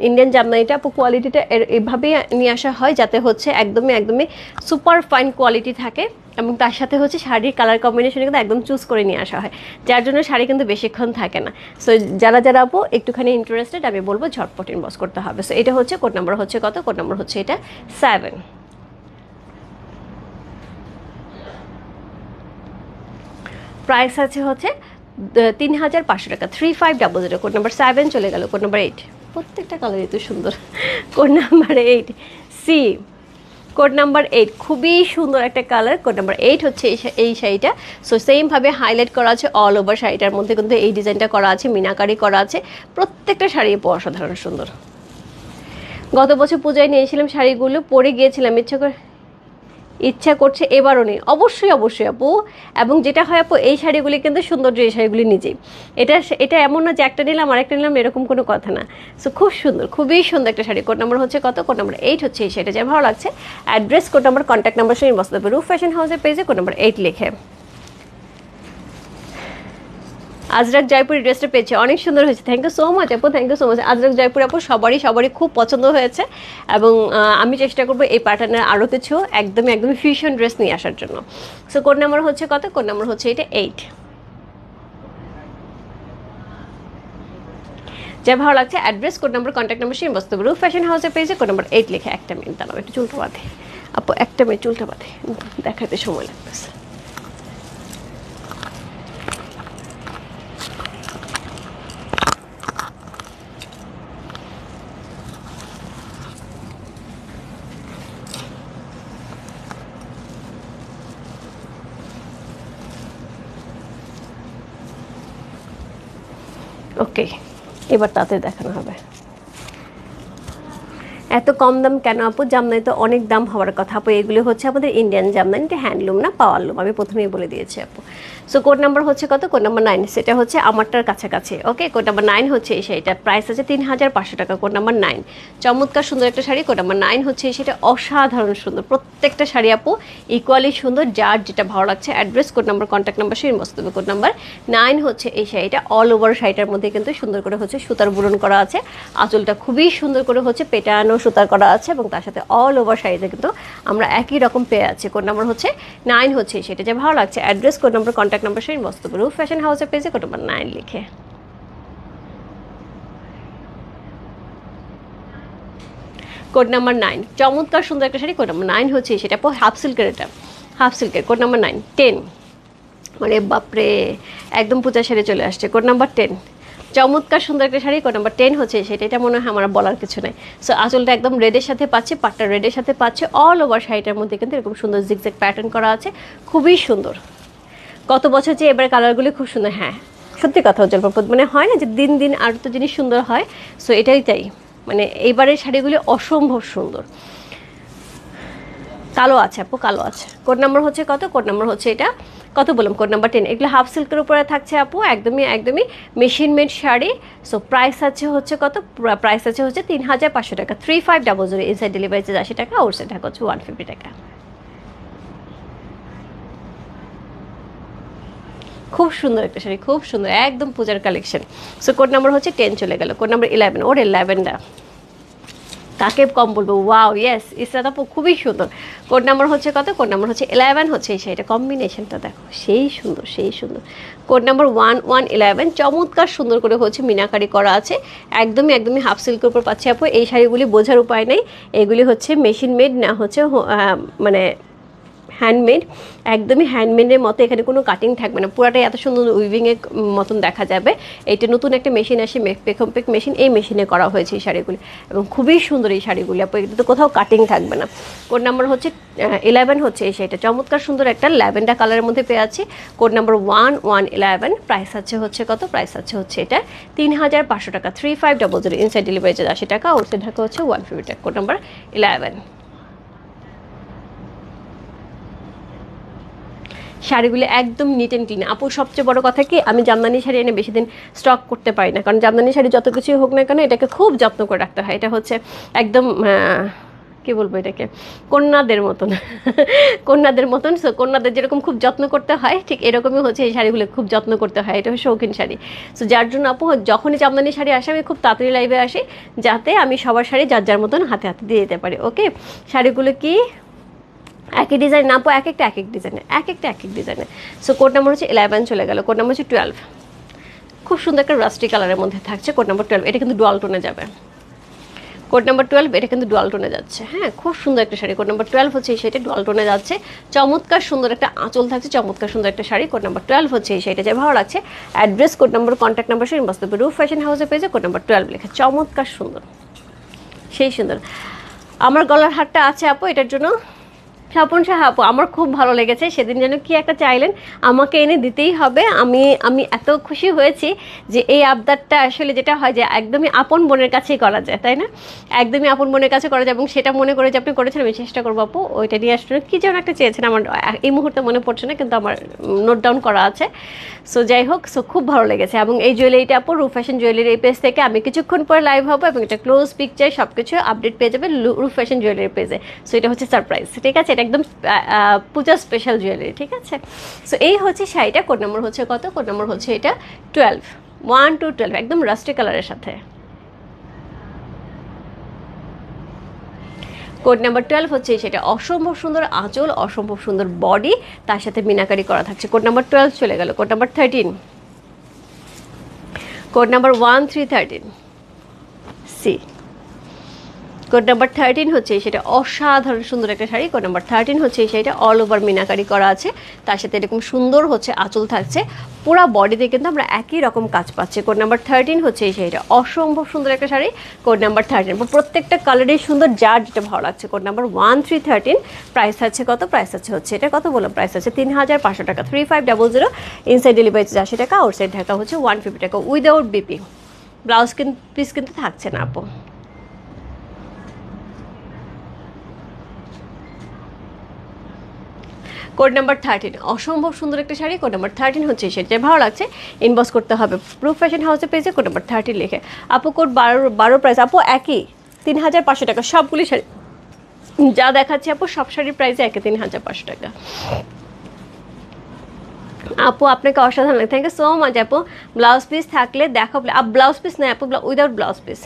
ইন্ডিয়ান জামদানিটা আপু কোয়ালিটিটা এভাবেই নিয়ে আসা হয় যাতে হচ্ছে একদমই সুপার ফাইন কোয়ালিটি থাকে, এবং তার সাথে হচ্ছে শাড়ির কালার কম্বিনেশন কিন্তু একদম চুজ করে নিয়ে আসা হয়, যার জন্য শাড়ি কিন্তু বেশিক্ষণ থাকে না। সো যারা আপু একটুখানি ইন্টারেস্টেড, আমি বলবো ঝটপট ইনবক্স করতে হবে। সো এটা হচ্ছে কোড নাম্বার হচ্ছে কত? কোড নাম্বার হচ্ছে এটা 7। প্রাইস আছে হচ্ছে 3500 টাকা, 3500। কোড নাম্বার 7 চলে গেল। কোড নাম্বার 8, প্রত্যেকটা কালারই তো সুন্দর। Code number 8 C, code number 8 খুবই সুন্দর একটা কালার। কোড নাম্বার 8 হচ্ছে এই শাড়িটা। সো সেমভাবে হাইলাইট করা আছে অল ওভার শাড়িটার মধ্যে, কিন্তু এই ডিজাইনটা করা আছে, মিনাকারি করা আছে, প্রত্যেকটা শাড়ি অসাধারণ সুন্দর। গত বছর পূজায় নিয়েছিলাম শাড়িগুলো, পরে গিয়েছিলাম, ইচ্ছা করছে এবারও নেই। অবশ্যই আপু। এবং যেটা হয় আপু, এই শাড়িগুলি কিন্তু সৌন্দর্য, এই শাড়িগুলি নিজেই, এটা এমন না যে একটা নিলাম আর একটা নিলাম, এরকম কোনো কথা না। সো খুব সুন্দর, খুবই সুন্দর একটা শাড়ি। কোড নাম্বার হচ্ছে কত? কোড নাম্বার 8 হচ্ছে এই শাড়িটা, যা ভালো লাগছে address, code number, contact number সঙ্গে বসতে হবে রূপ ফ্যাশন হাউসের পেজে কোড নাম্বার 8 লিখে। আজরাক জয়পুরি ড্রেসটা পেয়েছে, অনেক সুন্দর হয়েছে, থ্যাংক ইউ সো মাচ আপু, thank you so much. Ajrakh Jaipur আপু সবারই খুব পছন্দ হয়েছে, এবং আমি চেষ্টা করবো এই প্যাটার্নের আরও কিছু একদমই ফিউশন ড্রেস নিয়ে আসার জন্য। সো কোড নাম্বার হচ্ছে কত? কোড নাম্বার হচ্ছে এটা 8। যা ভালো লাগছে address, code number, contact number সেই বস্তু রূপ ফ্যাশন হাউসের পেজে কোড নাম্বার 8 লিখে। একটা মিনিট দাঁড়াও, একটু চুলটা বাঁধে আপু, একটা মিনিট চুলটা বাঁধে, দেখাতে সময় লাগতেছে। ওকে, এবার তাতে দেখানো হবে। এত কম দাম কেন আপু? জামদানি তো অনেক দাম হওয়ার কথা আপু। এগুলো হচ্ছে আমাদের ইন্ডিয়ান জামদানি, এটা হ্যান্ডলুম না পাওয়ারলুম, আমি প্রথমেই বলে দিয়েছি আপু। সো কোড নাম্বার হচ্ছে কত? কোড নাম্বার 9, সেটা হচ্ছে আমারটার কাছাকাছি। ওকে, কোড নাম্বার 9 হচ্ছে এই শাড়িটা, প্রাইস আছে 3500 টাকা। কোড নাম্বার 9, চমৎকার সুন্দর একটা শাড়ি। কোড নাম্বার 9 হচ্ছে এই শাড়িটা, অসাধারণ সুন্দর, প্রত্যেকটা শাড়ি আপু ইকুয়ালি সুন্দর, যার যেটা ভালো লাগছে। Address, code number, contact number সেই মস্ত হবে। কোড নাম্বার 9 হচ্ছে এই শাড়িটা, অল ওভার শাড়িটার মধ্যে কিন্তু সুন্দর করে হচ্ছে সুতার বুনন করা আছে, আঁচলটা খুবই সুন্দর করে হচ্ছে পেটানো সুতার করা আছে, এবং তার সাথে অল ওভার শাড়িতে কিন্তু আমরা একই রকম পেয়ে আছি। কোড নাম্বার হচ্ছে 9 হচ্ছে সেটা, যে ভালো লাগছে। Address, code number, contact number সেই মস্ত রূপ ফ্যাশন হাউসের পেজে কোড নাম্বার 9 লিখে। কোড নাম্বার 9, চমৎকার সুন্দর একটা শাড়ি। কোড নাম্বার 9 হচ্ছে সেটা, হাফ সিল্কের, এটা হাফ সিল্কের। কোড নাম্বার 9, 10, মানে বাপরে একদম পূজা শাড়ি চলে আসছে। কোড নাম্বার 10, চমৎকার সুন্দর একটা শাড়ি। কোড নাম্বার 10 হচ্ছে সেটা, এটা মনে হয় আমার বলার কিছু নাই। সো আঁচলটা একদম রেডের সাথে পাচ্ছে, পাটটা রেডের সাথে পাচ্ছে, অল ওভার শাড়িটার মধ্যে কিন্তু এরকম সুন্দর জিগজ্যাগ প্যাটার্ন করা আছে, খুবই সুন্দর। কত বছর যে এবার কালারগুলি খুব সুন্দর। হ্যাঁ, সত্যি কথা উজ্জ্বল, মানে হয় না যে দিন দিন আর তো জিনিস সুন্দর হয়। সো এটাই তাই, মানে এইবারের শাড়িগুলি অসম্ভব সুন্দর। কালো আছে আপু, কালো আছে। কোড নাম্বার হচ্ছে কত? কোড নাম্বার হচ্ছে এটা কত বললাম? Code number 10। এগুলো হাফ সিল্কের উপরে থাকছে আপু, একদমই একদমই machine made sari. So price আছে হচ্ছে কত? প্রাইস আছে হচ্ছে 3500 টাকা, 3500। ইনসাইড ডেলিভারি চার্জ 80 টাকা, আউটসাইড ঢাকা হচ্ছে 150 টাকা। খুব সুন্দর একটা শাড়ি, খুব সুন্দর, একদম পূজার কালেকশন। সো কোড নাম্বার হচ্ছে 10 চলে গেল। কোড নাম্বার 11, ওর 11টা কাকে কম বলবো, ওয়াও, ইয়েস, ইসরাত আপু খুবই সুন্দর। কোড নাম্বার হচ্ছে কত? কোড নাম্বার হচ্ছে 11 হচ্ছে এই শাড়িটা, কম্বিনেশনটা দেখো সেই সুন্দর, সেই সুন্দর। কোড নাম্বার 1111, চমৎকার সুন্দর করে হচ্ছে মিনাকারি করা আছে, একদমই একদমই হাফ সিল্কের উপর পাচ্ছে আপু। এই শাড়িগুলি বোঝার উপায় নেই, এগুলি হচ্ছে মেশিন মেড না হচ্ছে মানে হ্যান্ডমেড, একদমই হ্যান্ডমেডের মতো। এখানে কোনো কাটিং থাকবে না, পুরাটাই এত সুন্দর উইভিংয়ের মতন দেখা যাবে। এটা নতুন একটা মেশিন আসে, পেকম্পেক মেশিন, এই মেশিনে করা হয়েছে এই শাড়িগুলি, এবং খুবই সুন্দর এই শাড়িগুলি আপু। এটা তো কোথাও কাটিং থাকবে না। কোড নাম্বার হচ্ছে 11 হচ্ছে এই শাড়িটা, চমৎকার সুন্দর একটা ল্যাভেন্ডার কালারের মধ্যে পেয়ে আছি। কোড নাম্বার 1111, প্রাইস আছে হচ্ছে কত? প্রাইস আছে হচ্ছে এটা 3500 টাকা, 3500। ইনসাইড ডেলিভারি চার্জ 80 টাকা, আউটসাইড ঢাকা হচ্ছে 150 টাকা। Code number 11। শাড়িগুলি একদম নিট অ্যান্ড ক্লিন আপু। সবচেয়ে বড় কথা কি, আমি জামদানি শাড়ি এনে বেশি দিন স্টক করতে পারি না, কারণ জামদানি শাড়ি যত কিছুই হোক না কেন এটাকে খুব যত্ন করে রাখতে হয়। এটা হচ্ছে একদম কি বলবো, এটাকে কন্যাদের মতন কন্যাদের মতন। সো কন্যাদের যেরকম খুব যত্ন করতে হয়, ঠিক এরকমই হচ্ছে এই শাড়িগুলো খুব যত্ন করতে হয়। এটা হচ্ছে শৌখিন শাড়ি। সো যার জন্য আপু যখনই জামদানি শাড়ি আসে আমি খুব তাড়াতাড়ি লাইভে আসি, যাতে আমি সবার শাড়ি যার যার মতন হাতে হাতে দিয়ে দিতে পারি। ওকে, শাড়িগুলো কি একই ডিজাইন না আপু, এক একটা এক এক ডিজাইনের, এক একটা এক এক ডিজাইনের। সো কোড নাম্বার হচ্ছে 11 চলে গেল। কোড নাম্বার হচ্ছে 12, খুব সুন্দর একটা রাস্টি কালারের মধ্যে থাকছে। কোড নাম্বার 12, এটা কিন্তু ডুয়াল টোনে যাবে। কোড নাম্বার 12, এটা কিন্তু ডুয়াল টোনে যাচ্ছে। হ্যাঁ, খুব সুন্দর একটা শাড়ি। কোড নাম্বার 12 হচ্ছে এই শাড়িটা, ডুয়াল টোনে যাচ্ছে, চমৎকার সুন্দর একটা আঁচল থাকছে, চমৎকার সুন্দর একটা শাড়ি। কোড নাম্বার 12 হচ্ছে এই শাড়িটা, যে ভালো লাগছে। Address, code number, contact number সেই বাস্তবে রূপ ফ্যাশন হাউসে পেয়েছে। কোড নাম্বার 12 লেখা, চমৎকার সুন্দর, সেই সুন্দর। আমার গলার হারটা আছে আপু, এটার জন্য স্বপন সাহা আপু আমার খুব ভালো লেগেছে। সেদিন যেন কি একটা চাইলেন, আমাকে এনে দিতেই হবে। আমি এত খুশি হয়েছি যে এই আবদারটা আসলে যেটা হয় যে একদমই আপন বোনের কাছেই করা যায়, তাই না? একদমই আপন বোনের কাছে করা যায়, এবং সেটা মনে করে যে আপনি করেছেন, আমি চেষ্টা করবো আপু ওইটা নিয়ে আসলে। কী যেন একটা চেয়েছেন, আমার এই মুহূর্তে মনে পড়ছে না, কিন্তু আমার নোট ডাউন করা আছে। সো যাই হোক, সো খুব ভালো লেগেছে। এবং এই জুয়েলারিটা আপু রূপ ফ্যাশন জুয়েলারি এই পেজ থেকে আমি কিছুক্ষণ পরে লাইভ হবো, এবং এটা ক্লোজ পিকচার সব কিছু আপডেট পেয়ে যাবে রূপ ফ্যাশন জুয়েলারি পেজে। সো এটা হচ্ছে সারপ্রাইজ, ঠিক আছে? এটা একদম পূজা স্পেশাল জুয়েলারি, ঠিক আছে? সো এই হচ্ছে শাড়িটা। কোড নম্বর হচ্ছে কত? কোড নম্বর হচ্ছে এটা 12, 1 to 12, একদম রাস্টি কালারের সাথে। কোড নাম্বার 12 হচ্ছে সেটা, অসম্ভব সুন্দর আঁচল, অসম্ভব সুন্দর বডি, তার সাথে মিনাকারি করা থাকছে। কোড নাম্বার 12 চলে গেল। Code number 13, code number 1313, C code number 13 হচ্ছে সেটা অসাধারণ সুন্দর একটা শাড়ি। কোড নাম্বার 13 হচ্ছে এই শাড়িটা অল ওভার মিনাকারি করা আছে, তার সাথে এরকম সুন্দর হচ্ছে আঁচল থাকছে, পুরো বডিতে কিন্তু আমরা একই রকম কাজ পাচ্ছি। কোড নাম্বার 13 হচ্ছে এই শাড়িটা অসম্ভব সুন্দর একটা শাড়ি। কোড নাম্বার 13 প্রত্যেকটা কালারেই সুন্দর, যার যেটা ভালো লাগছে। কোড নাম্বার 1313 প্রাইস আছে কত? প্রাইস আছে হচ্ছে এটা কত বললাম, প্রাইস আছে 3500 টাকা, 3500। ইনসাইড ডেলিভারি 80 টাকা, আউটসাইড ঢাকা হচ্ছে 150 টাকা উইদাউট বিপি। ব্লাউজ পিস কিন্তু থাকছে না আপু। কোড নাম্বার 13 অসম্ভব সুন্দর একটা শাড়ি। কোড নাম্বার 13 হচ্ছে সেটা ভালো লাগছে, ইনবক্স করতে হবে প্রুফ ফ্যাশন হাউসে পেজে কোড নাম্বার 13 লিখে। আপু কোড 12 প্রাইস আপু একই 3500 টাকা সবগুলি শাড়ি যা দেখাচ্ছি আপু, সব শাড়ির প্রাইসে একই 3500 টাকা। আপু আপনাকে অসাধারণ লাগে, থ্যাংক ইউ সো মাচ আপু। ব্লাউজ পিস থাকলে দেখো, ব্লাউজ পিস নেই আপু, without blouse piece.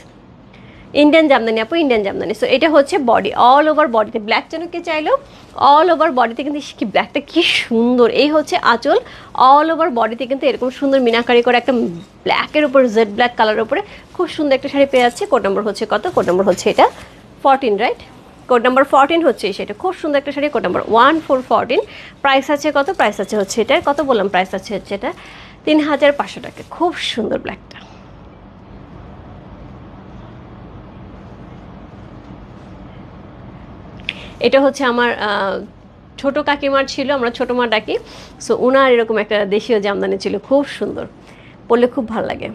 Indian Jamdani আপু, ইন্ডিয়ান জামদানি। সো এটা হচ্ছে বডি, অল ওভার বডিতে ব্ল্যাক যেন কে চাইলো, অল ওভার বডিতে কিন্তু কি ব্ল্যাকটা কি সুন্দর। এই হচ্ছে আঁচল, অল ওভার বডিতে কিন্তু এরকম সুন্দর মিনাকারি করে একটা ব্ল্যাকের উপর জেড ব্ল্যাক কালারের উপরে খুব সুন্দর একটা শাড়ি পেয়ে যাচ্ছে। কোড নম্বর হচ্ছে কত? কোড নম্বর হচ্ছে এটা 14, রাইট? কোড নাম্বার 14 হচ্ছে সেটা খুব সুন্দর একটা শাড়ি। কোড নাম্বার 1414 প্রাইস আছে কত? প্রাইস আছে হচ্ছে এটা কত বললাম, প্রাইস আছে হচ্ছে এটা 3500 টাকা। খুব সুন্দর ব্ল্যাকটা। এটা হচ্ছে আমার ছোট কাকিমার ছিল, আমরা ছোটো মা ডাকি। সো ওনার এরকম একটা দেশীয় জামদানি ছিল, খুব সুন্দর, পরলে খুব ভালো লাগে।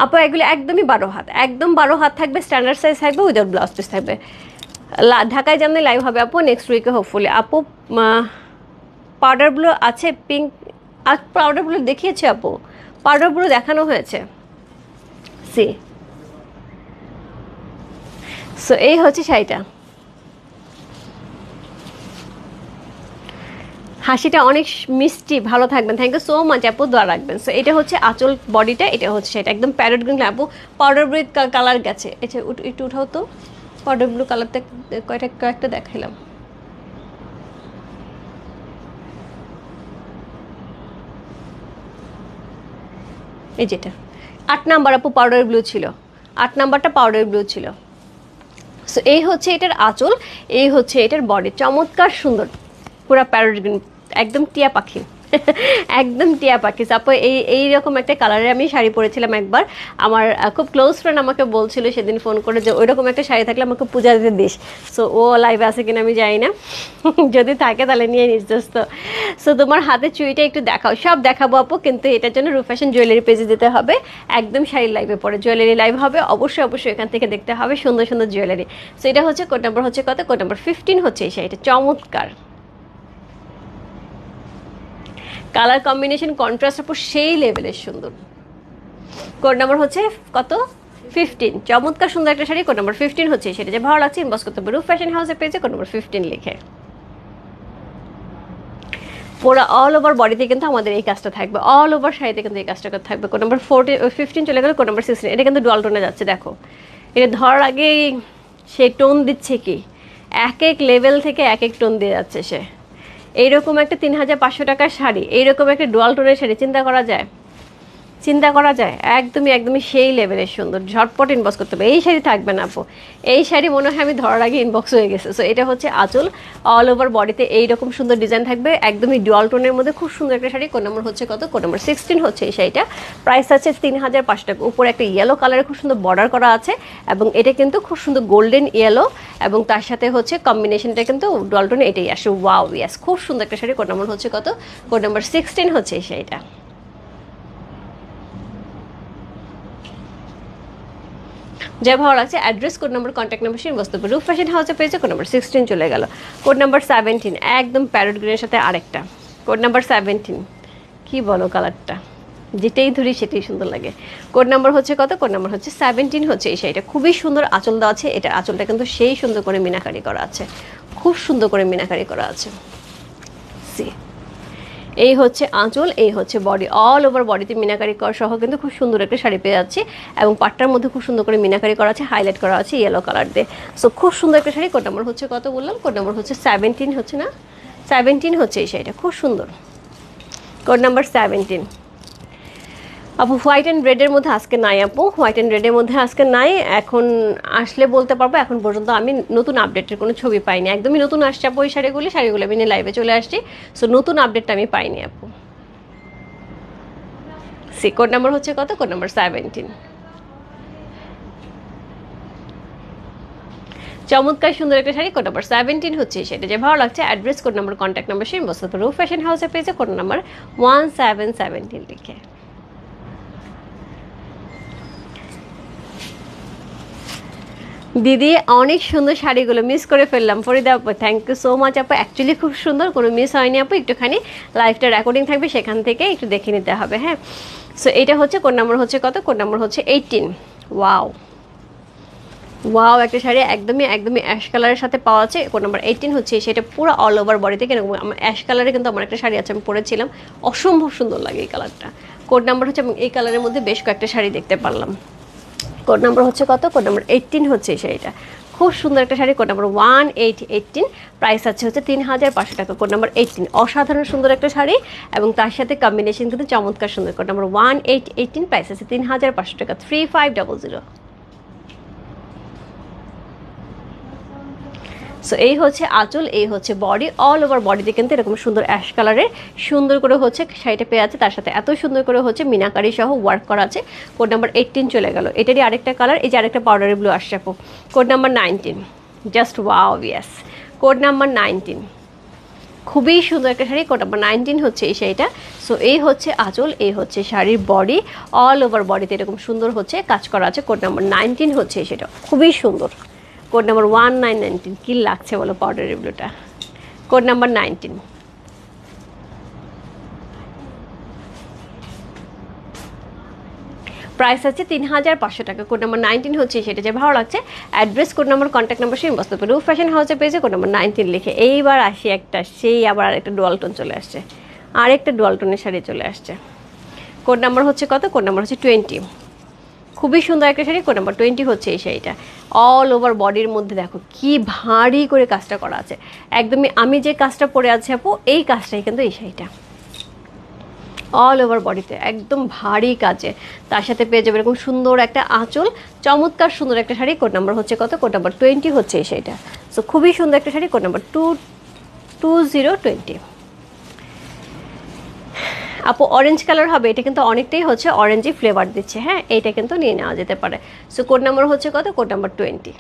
আপু এগুলো একদমই 12 হাত, একদম 12 হাত থাকবে, স্ট্যান্ডার্ড সাইজ থাকবে, উইদাউট ব্লাউজ পিস থাকবে। ঢাকায় জামদানি লাইভ হবে আপু নেক্সট উইকে হোপফুলি। আপু পাউডারগুলো আছে পিঙ্ক, আর পাউডারগুলো দেখিয়েছে আপু, পাউডারগুলো দেখানো হয়েছে। সি সো এই হচ্ছে শাড়িটা, হাসিটা অনেক মিষ্টি, ভালো থাকবেন, থ্যাংক ইউ সো মাচ আপু, দোয়া রাখবেন। সো এটা হচ্ছে আঁচল বডিটা, এটা হচ্ছে সেটা একদম প্যারেট গ্রিন আপু, পাউডার ব্লু কালার গেছে। এটা একটু উঠাও তো, পাউডার ব্লু কালারটা কয়েকটা দেখাইলাম। এই যেটা 8 নাম্বার আপু পাউডার ব্লু ছিল, 8 নাম্বারটা পাউডার ব্লু ছিল। সো এই হচ্ছে এটার আঁচল, এই হচ্ছে এটার বডি, চমৎকার সুন্দর, পুরা প্যারট গ্রিন, একদম টিয়া পাখি একদম টিয়া পাখি। আপু এইরকম একটা কালারে আমি শাড়ি পরেছিলাম একবার, আমার খুব ক্লোজ ফ্রেন্ড আমাকে বলছিল সেদিন ফোন করে যে ওইরকম একটা শাড়ি থাকলে আমাকে পূজা দিতে দিস। সো ও লাইভে আছে কিনা আমি জানি না, যদি থাকে তাহলে নিয়ে নিস দোস্ত। সো তোমার হাতে চুড়িটা একটু দেখাও, সব দেখাবো আপু, কিন্তু এটার জন্য রূপ ফ্যাশন জুয়েলারি পেজে দিতে হবে, একদম শাড়ির লাইভে পরে জুয়েলারি লাইভ হবে, অবশ্যই এখান থেকে দেখতে হবে সুন্দর সুন্দর জুয়েলারি। সো এটা হচ্ছে কোড নাম্বার হচ্ছে কত? কোড নাম্বার 15 হচ্ছে এই শাড়িটা, চমৎকার কালার কম্বিনেশন, কন্ট্রাস্ট আপু সেই লেভেলের সুন্দর। কোড নাম্বার হচ্ছে কত? 15, চমৎকার সুন্দর একটা শাড়ি। কোড নাম্বার 15 হচ্ছে সেটা, যে ভালো লাগছে ইনবক্স করতে হবে রূপ ফ্যাশন হাউসের পেজে কোড নাম্বার 15 লিখে। পুরো অল ওভার বডিতে কিন্তু আমাদের এই কাজটা থাকবে, অল ওভার শাড়িতে কিন্তু এই কাজটা থাকবে। কোড নাম্বার 15 চলে গেল, কোড নাম্বার 16 এটা কিন্তু ডুয়াল টোনে যাচ্ছে। দেখো এটা ধরার আগেই সে টোন দিচ্ছে, কি এক এক লেভেল থেকে এক এক টোন দিয়ে যাচ্ছে সে। এইরকম একটা 3500 টাকার শাড়ি, এইরকম একটা ডুয়াল টোনের শাড়ি চিন্তা করা যায়? একদমই সেই লেভেলের সুন্দর, ঝটপট ইনবক্স করতে হবে। এই শাড়ি থাকবে না আপু, এই শাড়ি মনে হয় আমি ধরার আগে ইনবক্স হয়ে গেছে। সো এটা হচ্ছে আঁচল, অল ওভার বডিতে এইরকম সুন্দর ডিজাইন থাকবে, একদমই ডুয়াল টোনের মধ্যে খুব সুন্দর একটা শাড়ি। কোড নাম্বার হচ্ছে কত? কোড নাম্বার 16 হচ্ছে এই শাড়িটা, প্রাইস আছে 3500 টাকা। উপরে একটা ইয়েলো কালারে খুব সুন্দর বর্ডার করা আছে, এবং এটা কিন্তু খুব সুন্দর গোল্ডেন ইয়েলো, এবং তার সাথে হচ্ছে কম্বিনেশনটা কিন্তু ডুয়াল টোনে এটাই আসে। ওয়াও, ইয়াস, খুব সুন্দর একটা শাড়ি। কোড নাম্বার হচ্ছে কত? কোড নাম্বার 16 হচ্ছে এই শাড়িটা। যা ভালো লাগছে address, code number, contact number সেই বস্তু রূপ ফ্যাশন হাউসে পেয়েছে। কোড নাম্বার 16 চলে গেল। কোড নাম্বার 17 একদম প্যারট গ্রিনের সাথে আরেকটা, কোড নাম্বার 17 কি বলো, কালারটা যেটাই ধরি সেটাই সুন্দর লাগে। কোড নাম্বার হচ্ছে কত? কোড নাম্বার হচ্ছে 17 হচ্ছে এই শাড়িটা, খুবই সুন্দর আঁচল দেওয়া আছে। এটার আঁচলটা কিন্তু সেই সুন্দর করে মিনাকারি করা আছে, খুব সুন্দর করে মিনাকারি করা আছে। সি এই হচ্ছে আঁচল, এই হচ্ছে বডি, অল ওভার বডিতে মিনাকারি করা সহ কিন্তু খুব সুন্দর একটা শাড়ি পেয়ে যাচ্ছে, এবং পাটটার মধ্যে খুব সুন্দর করে মিনাকারি করা আছে, হাইলাইট করা আছে ইয়েলো কালার দিয়ে। সো খুব সুন্দর একটা শাড়ি। কোড নাম্বার হচ্ছে কত বললাম? কোড নাম্বার হচ্ছে 17 হচ্ছে না, 17 হচ্ছে এই শাড়িটা, খুব সুন্দর। কোড নাম্বার 17 আপু হোয়াইট অ্যান্ড রেডের মধ্যে আজকে নাই আপু, হোয়াইট অ্যান্ড রেডের মধ্যে আজকে নাই। এখন আসলে বলতে পারবো, এখন পর্যন্ত আমি নতুন আপডেটের কোনো ছবি পাইনি, একদমই নতুন আসছে আপু ওই শাড়িগুলো আমি নিয়ে লাইভে চলে আসছি। সো নতুন আপডেটটা আমি পাইনি আপু। সি কোড নাম্বার হচ্ছে কত? Code number 17। চমৎকার সুন্দর একটা শাড়ি, কোড নাম্বার 17 হচ্ছে সেটা। যে ভালো লাগছে address, code number, contact number সেই বস্তু রূপ ফ্যাশন হাউসে পেয়েছে কোড নাম্বার 1717 লিখে। দিদি অনেক সুন্দর শাড়িগুলো মিস করে ফেললাম। ফরিদা আপু থ্যাংক ইউ সো মাচ আপু, অ্যাকচুয়ালি খুব সুন্দর, কোনো মিস হয়নি আপু। একটুখানি লাইভটা রেকর্ডিং থাকবে, সেখান থেকে একটু দেখে নিতে হবে। হ্যাঁ, সো এটা হচ্ছে কোড নাম্বার হচ্ছে কত? কোড নাম্বার হচ্ছে 18। ওয়াও ওয়াও, একটা শাড়ি একদমই অ্যাশ কালারের সাথে পাওয়া আছে, কোড নাম্বার 18 হচ্ছে সেটা। পুরো অল ওভার বডিতে কিরকম আমার অ্যাশ কালারে, কিন্তু আমার একটা শাড়ি আছে আমি পরেছিলাম, অসম্ভব সুন্দর লাগে এই কালারটা। কোড নাম্বার হচ্ছে, এই কালারের মধ্যে বেশ কয়েকটা শাড়ি দেখতে পারলাম। কোড নাম্বার হচ্ছে কত? কোড নাম্বার 18 হচ্ছে এই শাড়িটা, খুব সুন্দর একটা শাড়ি। কোড নাম্বার 1818, প্রাইস আছে হচ্ছে 3500 টাকা। কোড নাম্বার 18, অসাধারণ সুন্দর একটা শাড়ি এবং তার সাথে কম্বিনেশন কিন্তু চমৎকার সুন্দর। কোড নাম্বার 1818, প্রাইস আছে 3500 টাকা, 3500। সো এই হচ্ছে আঁচল, এই হচ্ছে বডি, অল ওভার বডিতে কিন্তু এরকম সুন্দর অ্যাশ কালারের সুন্দর করে হচ্ছে শাড়িটা পেয়ে আছে, তার সাথে এত সুন্দর করে হচ্ছে মিনাকারি সহ ওয়ার্ক করা আছে। কোড নাম্বার 18 চলে গেল। এটারই আরেকটা কালার, এই যে আরেকটা পাউডারি ব্লু আসছে আপু, code number 19। Just wow, yes, code number 19, খুবই সুন্দর একটা শাড়ি। কোড নাম্বার 19 হচ্ছে এই শাড়িটা। সো এই হচ্ছে আঁচল, এই হচ্ছে শাড়ির বডি, অল ওভার বডিতে এরকম সুন্দর হচ্ছে কাজ করা আছে। কোড নাম্বার 19 হচ্ছে সেটা, খুবই সুন্দর। কোড নাম্বার 1919, কি লাগছে বলো পাউডার ব্লুটা? কোড নাম্বার 19, প্রাইস আছে 3500 টাকা। কোড নাম্বার 19 হচ্ছে সেটা। যে ভালো লাগছে address, code number, contact number সেই বস্তু রূপ ফ্যাশন হাউসে পেয়েছে কোড নাম্বার 19 লিখে। এইবার আসি একটা, সেই আবার আরেকটা ডুয়ালটন চলে আসছে, আরেকটা ডুয়ালটনের শাড়ি চলে আসছে। কোড নাম্বার হচ্ছে কত? কোড নাম্বার হচ্ছে 20, খুবই সুন্দর একটা শাড়ি। কোড নাম্বার 20 হচ্ছে এই শাড়িটা। অল ওভার বডির মধ্যে দেখো কি ভারী করে কাজটা করা আছে, একদমই আমি যে কাজটা পরে আছি আপু, এই কাজটাই কিন্তু এই শাড়িটা অল ওভার বডিতে একদম ভারী কাজে, তার সাথে পেয়ে যাবে এরকম সুন্দর একটা আঁচল, চমৎকার সুন্দর একটা শাড়ি। কোড নাম্বার হচ্ছে কত? কোড নাম্বার 20 হচ্ছে এই শাড়িটা। সো খুবই সুন্দর একটা শাড়ি, কোড নাম্বার 2020। আপু অরেঞ্জ কালার হবে, এটা কিন্তু অনেকটাই হচ্ছে অরেঞ্জই ফ্লেভার দিচ্ছে। হ্যাঁ, এইটা কিন্তু নিয়ে নেওয়া যেতে পারে। সো কোড নাম্বার হচ্ছে কত? Code number 20।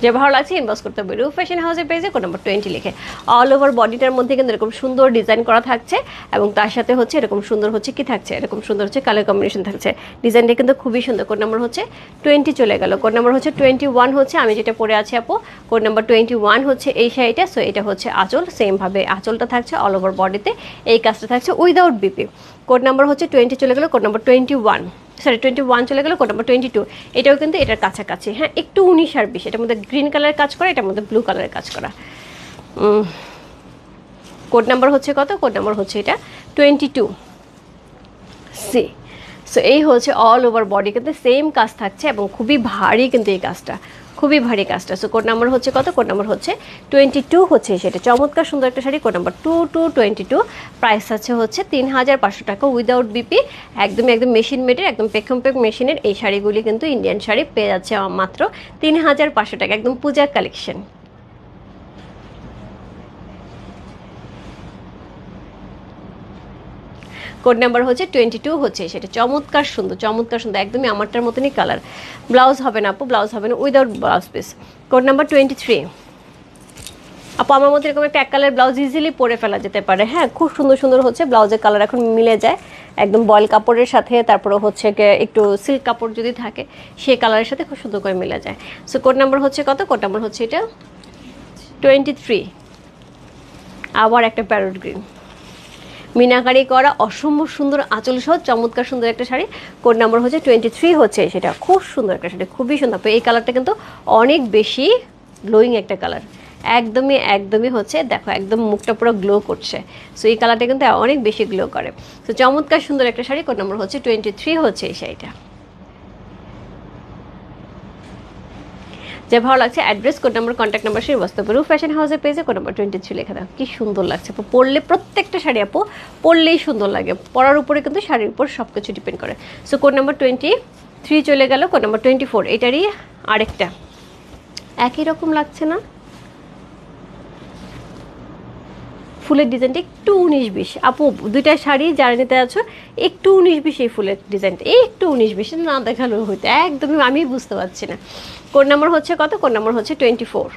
যে ভালো লাগছে ইনবক্স করতে হবে রূপ ফ্যাশন হাউসের পেজে কোড নাম্বার 20 লিখে। অল ওভার বডিটার মধ্যে কিন্তু এরকম সুন্দর ডিজাইন করা থাকছে এবং তার সাথে হচ্ছে এরকম সুন্দর হচ্ছে কি থাকছে, এরকম সুন্দর হচ্ছে কালার কম্বিনেশন থাকছে। ডিজাইনটা কিন্তু খুবই সুন্দর। কোড নাম্বার হচ্ছে 20 চলে গেল। কোড নাম্বার হচ্ছে 21 হচ্ছে আমি যেটা পরে আছি আপু, কোড নাম্বার 21 হচ্ছে এই শাড়িটা। সো এটা হচ্ছে আঁচল, সেমভাবে আঁচলটা থাকছে অল ওভার বডিতে, এই কাজটা থাকছে উইদাউট বিপি। কোড নাম্বার হচ্ছে 20 চলে গেল। কোড নাম্বার 21 চলে গেল। কোড নাম্বার 22, এটাও কিন্তু এটার কাছাকাছি। হ্যাঁ, একটু 19 আর 20, এটার মধ্যে গ্রিন কালারের কাজ করা, এটার মধ্যে ব্লু কালারের কাজ করা। কোড নাম্বার হচ্ছে কত? কোড নাম্বার হচ্ছে এটা 22 সি। সো এই হচ্ছে অল ওভার বডি কিন্তু সেম কাজ থাকছে এবং খুবই ভারী কিন্তু এই কাজটা, খুবই ভারী কাজটা। সো কোড নাম্বার হচ্ছে কত? কোড নাম্বার হচ্ছে 22 হচ্ছে সেটা। চমৎকার সুন্দর একটা শাড়ি। কোড নাম্বার 2222, প্রাইস আছে হচ্ছে 3500 টাকা উইদাউট বিপি, একদম মেশিন মেডের, একদম পেখমপেক মেশিনের এই শাড়িগুলি কিন্তু ইন্ডিয়ান শাড়ি পেয়ে যাচ্ছে মাত্র 3500 টাকা, একদম পূজা কালেকশন। কোড নাম্বার হচ্ছে 22 হচ্ছে সেটা। চমৎকার সুন্দর, চমৎকার সুন্দর, একদমই আমারটার মতনই কালার। ব্লাউজ হবে না আপু, ব্লাউজ হবে না, without blouse piece. Code number 23 আপু, আমার মধ্যে এরকম একটা এক কালার ব্লাউজ ইজিলি পরে ফেলা যেতে পারে। হ্যাঁ, খুব সুন্দর সুন্দর হচ্ছে ব্লাউজের কালার এখন মিলে যায় একদম বয়েল কাপড়ের সাথে, তারপরে হচ্ছে একটু সিল্ক কাপড় যদি থাকে সেই কালারের সাথে খুব সুন্দর করে মিলে যায়। সো কোড নাম্বার হচ্ছে কত? কোড নাম্বার হচ্ছে এটা 23। আবার একটা প্যারট গ্রিন, মিনাকারি করা, অসম্ভব সুন্দর আঁচল সহ চমৎকার সুন্দর একটা শাড়ি। কোড নাম্বার হচ্ছে 23 হচ্ছে সেটা। খুব সুন্দর একটা শাড়ি, খুবই সুন্দর। এই কালারটা কিন্তু অনেক বেশি গ্লোয়িং একটা কালার, একদমই হচ্ছে দেখো একদম মুখটা পুরো গ্লো করছে। সো এই কালারটা কিন্তু অনেক বেশি গ্লো করে। তো চমৎকার সুন্দর একটা শাড়ি। কোড নাম্বার হচ্ছে 23 হচ্ছে এই শাড়িটা। যে ভালো লাগছে address, code number, contact number সেই বস্তু রূপ ফ্যাশন হাউসের পেজে কোড নাম্বার 23 লেখা দাও। কি সুন্দর লাগছে আপু, পরলে প্রত্যেকটা শাড়ি আপু পরলেই সুন্দর লাগে, পরার উপরে কিন্তু শাড়ির উপর সব কিছু ডিপেন্ড করে। সো কোড নাম্বার 23 চলে গেল, কোড নাম্বার 24 এটারই আরেকটা একই রকম লাগছে না? ফুলের ডিজাইনটা একটু 19-20 আপু, দুইটা শাড়ি যারা নিতে আছো একটু 19-20 এই ফুলের ডিজাইনটা একটু 19-20 না দেখালেও হইতো, একদমই আমি বুঝতে পারছি না। কোড নাম্বার হচ্ছে কত? কোড নাম্বার হচ্ছে 24।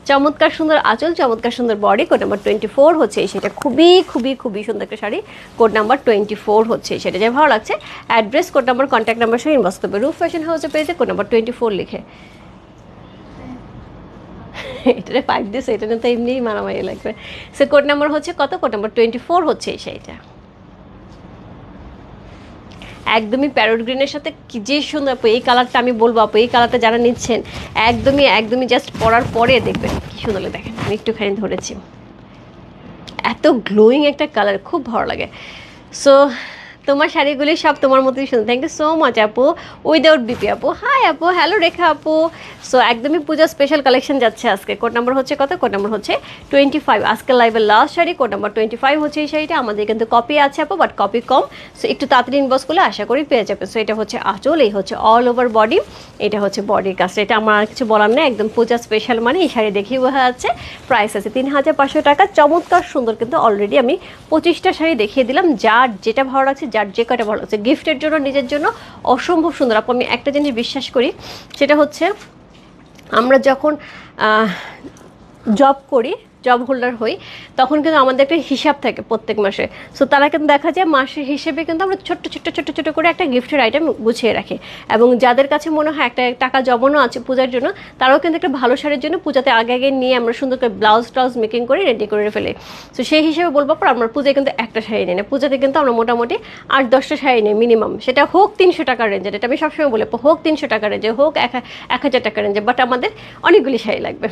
চমৎকার সুন্দর আঁচল, চমৎকার সুন্দর বডি, কোড নাম্বার 24 হচ্ছে সেটা। খুবই খুবই খুবই সুন্দর একটা শাড়ি, কোড নাম্বার 24 হচ্ছে সেটা। যে ভালো লাগছে address, code number, contact number সহ ইনবক্স করবে রূপ ফ্যাশন হাউসের পেজে কোড নাম্বার 24 লিখে। এটারে পাইপ দিয়েছে, এটা না তো এমনিই মারামারি লাগবে। সে কোড নাম্বার হচ্ছে কত? কোড নাম্বার 24 হচ্ছে সেইটা। একদমই প্যারোট গ্রিনের সাথে কি যে সুন্দর আপু, এই কালারটা আমি বলবো আপু, এই কালারটা যারা নিচ্ছেন একদমই একদমই জাস্ট পরার পরে দেখবেন কি সুন্দর লাগে। দেখেন আমি একটুখানি ধরেছি, এত গ্লোয়িং একটা কালার, খুব ভালো লাগে। সো তোমার শাড়িগুলি সব তোমার মতোই সুন্দর। থ্যাংক ইউ সো মাচ আপু। উইদাউট বিপি আপু, হাই আপু, হ্যালো রেখা আপু। সো একদমই পূজা স্পেশাল কালেকশন যাচ্ছে আজকে। কোড নাম্বার হচ্ছে কত? কোড নাম্বার হচ্ছে 25। আজকের লাইভের লাস্ট শাড়ি, কোড নাম্বার 25 হচ্ছে এই শাড়িটা। আমাদের কিন্তু কপি আছে আপু, বাট কপি কম। সো একটু তাড়াতাড়ি ইনবক্স করলে আশা করি পেয়ে যাবে। সো এটা হচ্ছে আঁচল, এই হচ্ছে অল ওভার বডি, এটা হচ্ছে বডির কাজটা। এটা আমার আর কিছু বলার নেই, একদম পূজা স্পেশাল মানে এই শাড়ি দেখেই বোঝা যাচ্ছে। প্রাইস আছে 3500 টাকা। চমৎকার সুন্দর, কিন্তু অলরেডি আমি 25টা শাড়ি দেখিয়ে দিলাম। যার যেটা ভালো লাগছে, যার যে কটা ভালো লাগছে, গিফটের জন্য, নিজের জন্য অসম্ভব সুন্দর আপু। আমি একটা জিনিস বিশ্বাস করি, সেটা হচ্ছে আমরা যখন জব করি, জব হোল্ডার হই, তখন কিন্তু আমাদের একটা হিসাব থাকে প্রত্যেক মাসে। সো তারা কিন্তু দেখা যায় মাসের হিসেবে কিন্তু আমরা ছোট্ট ছোট্ট ছোট্ট ছোটো করে একটা গিফটের আইটেম গুছিয়ে রাখি। এবং যাদের কাছে মনে হয় একটা টাকা জমানো আছে পূজার জন্য, তারাও কিন্তু একটা ভালো শাড়ির জন্য পূজাতে আগে আগে নিয়ে আমরা সুন্দর করে ব্লাউজ টাউজ মেকিং করে রেডি করে ফেলি। সো সেই হিসেবে বলবো পর আমরা পূজায় কিন্তু একটা শাড়ি নিই না, পূজাতে কিন্তু আমরা মোটামুটি 8-10টা শাড়ি নিই মিনিমাম। সেটা হোক 300 টাকার রেঞ্জের, এটা আমি সবসময় বলি, হোক 300 টাকার রেঞ্জে, হোক 1000 টাকার রেঞ্জে, বাট আমাদের অনেকগুলি শাড়ি লাগবে।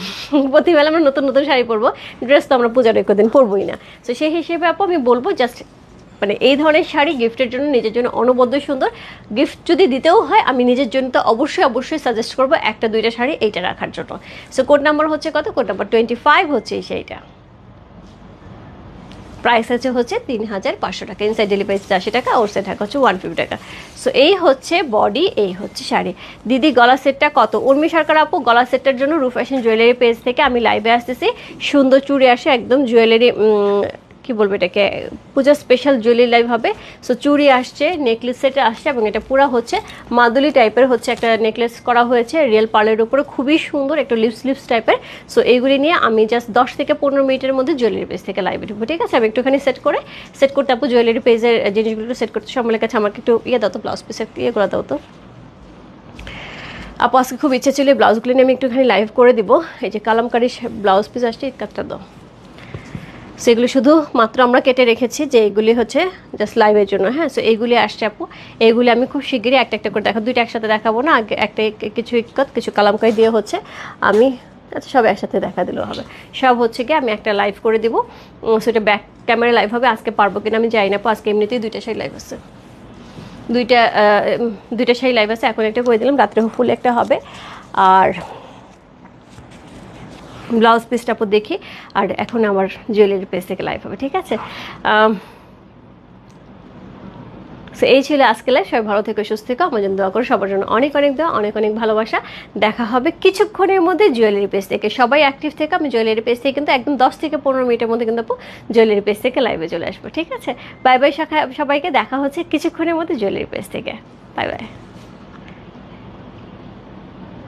প্রতিবেলা আমরা নতুন নতুন শাড়ি পরবো, ড্রেস তো আমরা পূজার একদিন পরবোই না। তো সেই হিসেবে আপু আমি বলবো জাস্ট মানে এই ধরনের শাড়ি গিফটের জন্য, নিজের জন্য অনবদ্য সুন্দর। গিফট যদি দিতেও হয়, আমি নিজের জন্য তো অবশ্যই অবশ্যই সাজেস্ট করবো 1-2টা শাড়ি এইটা রাখার জন্য। সো কোড নাম্বার হচ্ছে কত? কোড নাম্বার 25 হচ্ছে এই শাড়িটা। প্রাইস আছে হচ্ছে 3500 টাকা। ইনসাইড ডেলিভারি 80 টাকা, আউটসাইড ঢাকা হচ্ছে 150 টাকা। সো এই হচ্ছে বডি, এই হচ্ছে শাড়ি। দিদি গলা সেটটা কত? উর্মি সরকার আপু, গলা সেটটার জন্য রূপ ফ্যাশন জুয়েলারি পেজ থেকে আমি লাইভে আসতেছি। সুন্দর চুড়ি আসে, একদম জুয়েলারি কি বলবো এটাকে, পূজা স্পেশাল জুয়েলারি লাইভ হবে। সো চুড়ি আসছে, নেকলেস সেট আসছে, এবং এটা পুরো হচ্ছে মাদুলি টাইপের হচ্ছে একটা নেকলেস করা হয়েছে রিয়েল পার্লের উপরে, খুবই সুন্দর একটা লিপস টাইপের। সো এইগুলি নিয়ে আমি জাস্ট 10 থেকে 15 মিনিটের মধ্যে জুয়েলারি পেজ থেকে লাইভে ঢুকবো, ঠিক আছে? আমি একটুখানি সেট করতে আপু জুয়েলারি পেজের জিনিসগুলো সেট করতে সময় কাছে আমাকে একটু দাও তো, ব্লাউজ পিসের করে দাও তো আপু। আজকে খুব ইচ্ছা ছিল ব্লাউজগুলি নিয়ে আমি একটুখানি লাইভ করে দিব। এই যে কালামকারি ব্লাউজ পিস আসছে, এই কাজটা দাও। সেগুলো শুধু মাত্র আমরা কেটে রেখেছি, যে এইগুলি হচ্ছে জাস্ট লাইভের জন্য। হ্যাঁ, সো এইগুলি আসছে আপু, এইগুলি আমি খুব শিগগিরই একটা একটা করে দুইটা একসাথে দেখাবো না, আগে একটা কিছু ইক্কত কিছু কালামকারি দিয়ে হচ্ছে আমি, আচ্ছা সব একসাথে দেখা দিলেও হবে। সব হচ্ছে কি আমি একটা লাইভ করে দিব, সেটা ব্যাক ক্যামেরা লাইভ হবে। আজকে পারবো কিনা আমি জানি না আপু, আজকে এমনিতেই 2টা শাড়ি লাইভ আছে, দুইটা শাড়ি লাইভ আছে। এখন একটা করে দিলাম, রাত্রে ফুল একটা হবে। আর ব্লাউজ পিসটা আপু দেখি, আর এখন আমার জুয়েলারি পেজ থেকে লাইভ হবে, ঠিক আছে? সো এই ছিল আজকে লাইভ। সবাই ভালো থেকে সুস্থ থেকো, আমার জন্য দোয়া করো, সবার জন্য অনেক অনেক দোয়া, অনেক অনেক ভালোবাসা। দেখা হবে কিছুক্ষণের মধ্যে জুয়েলারি পেজ থেকে। সবাই অ্যাক্টিভ থেকে, আমি জুয়েলারি পেজ থেকে কিন্তু একদম 10 থেকে 15 মিনিটের মধ্যে কিন্তু আপু জুয়েলারি পেজ থেকে লাইভে চলে আসবো, ঠিক আছে? বাই বাই সবাইকে, দেখা হচ্ছে কিছুক্ষণের মধ্যে জুয়েলারি পেজ থেকে। Bye bye.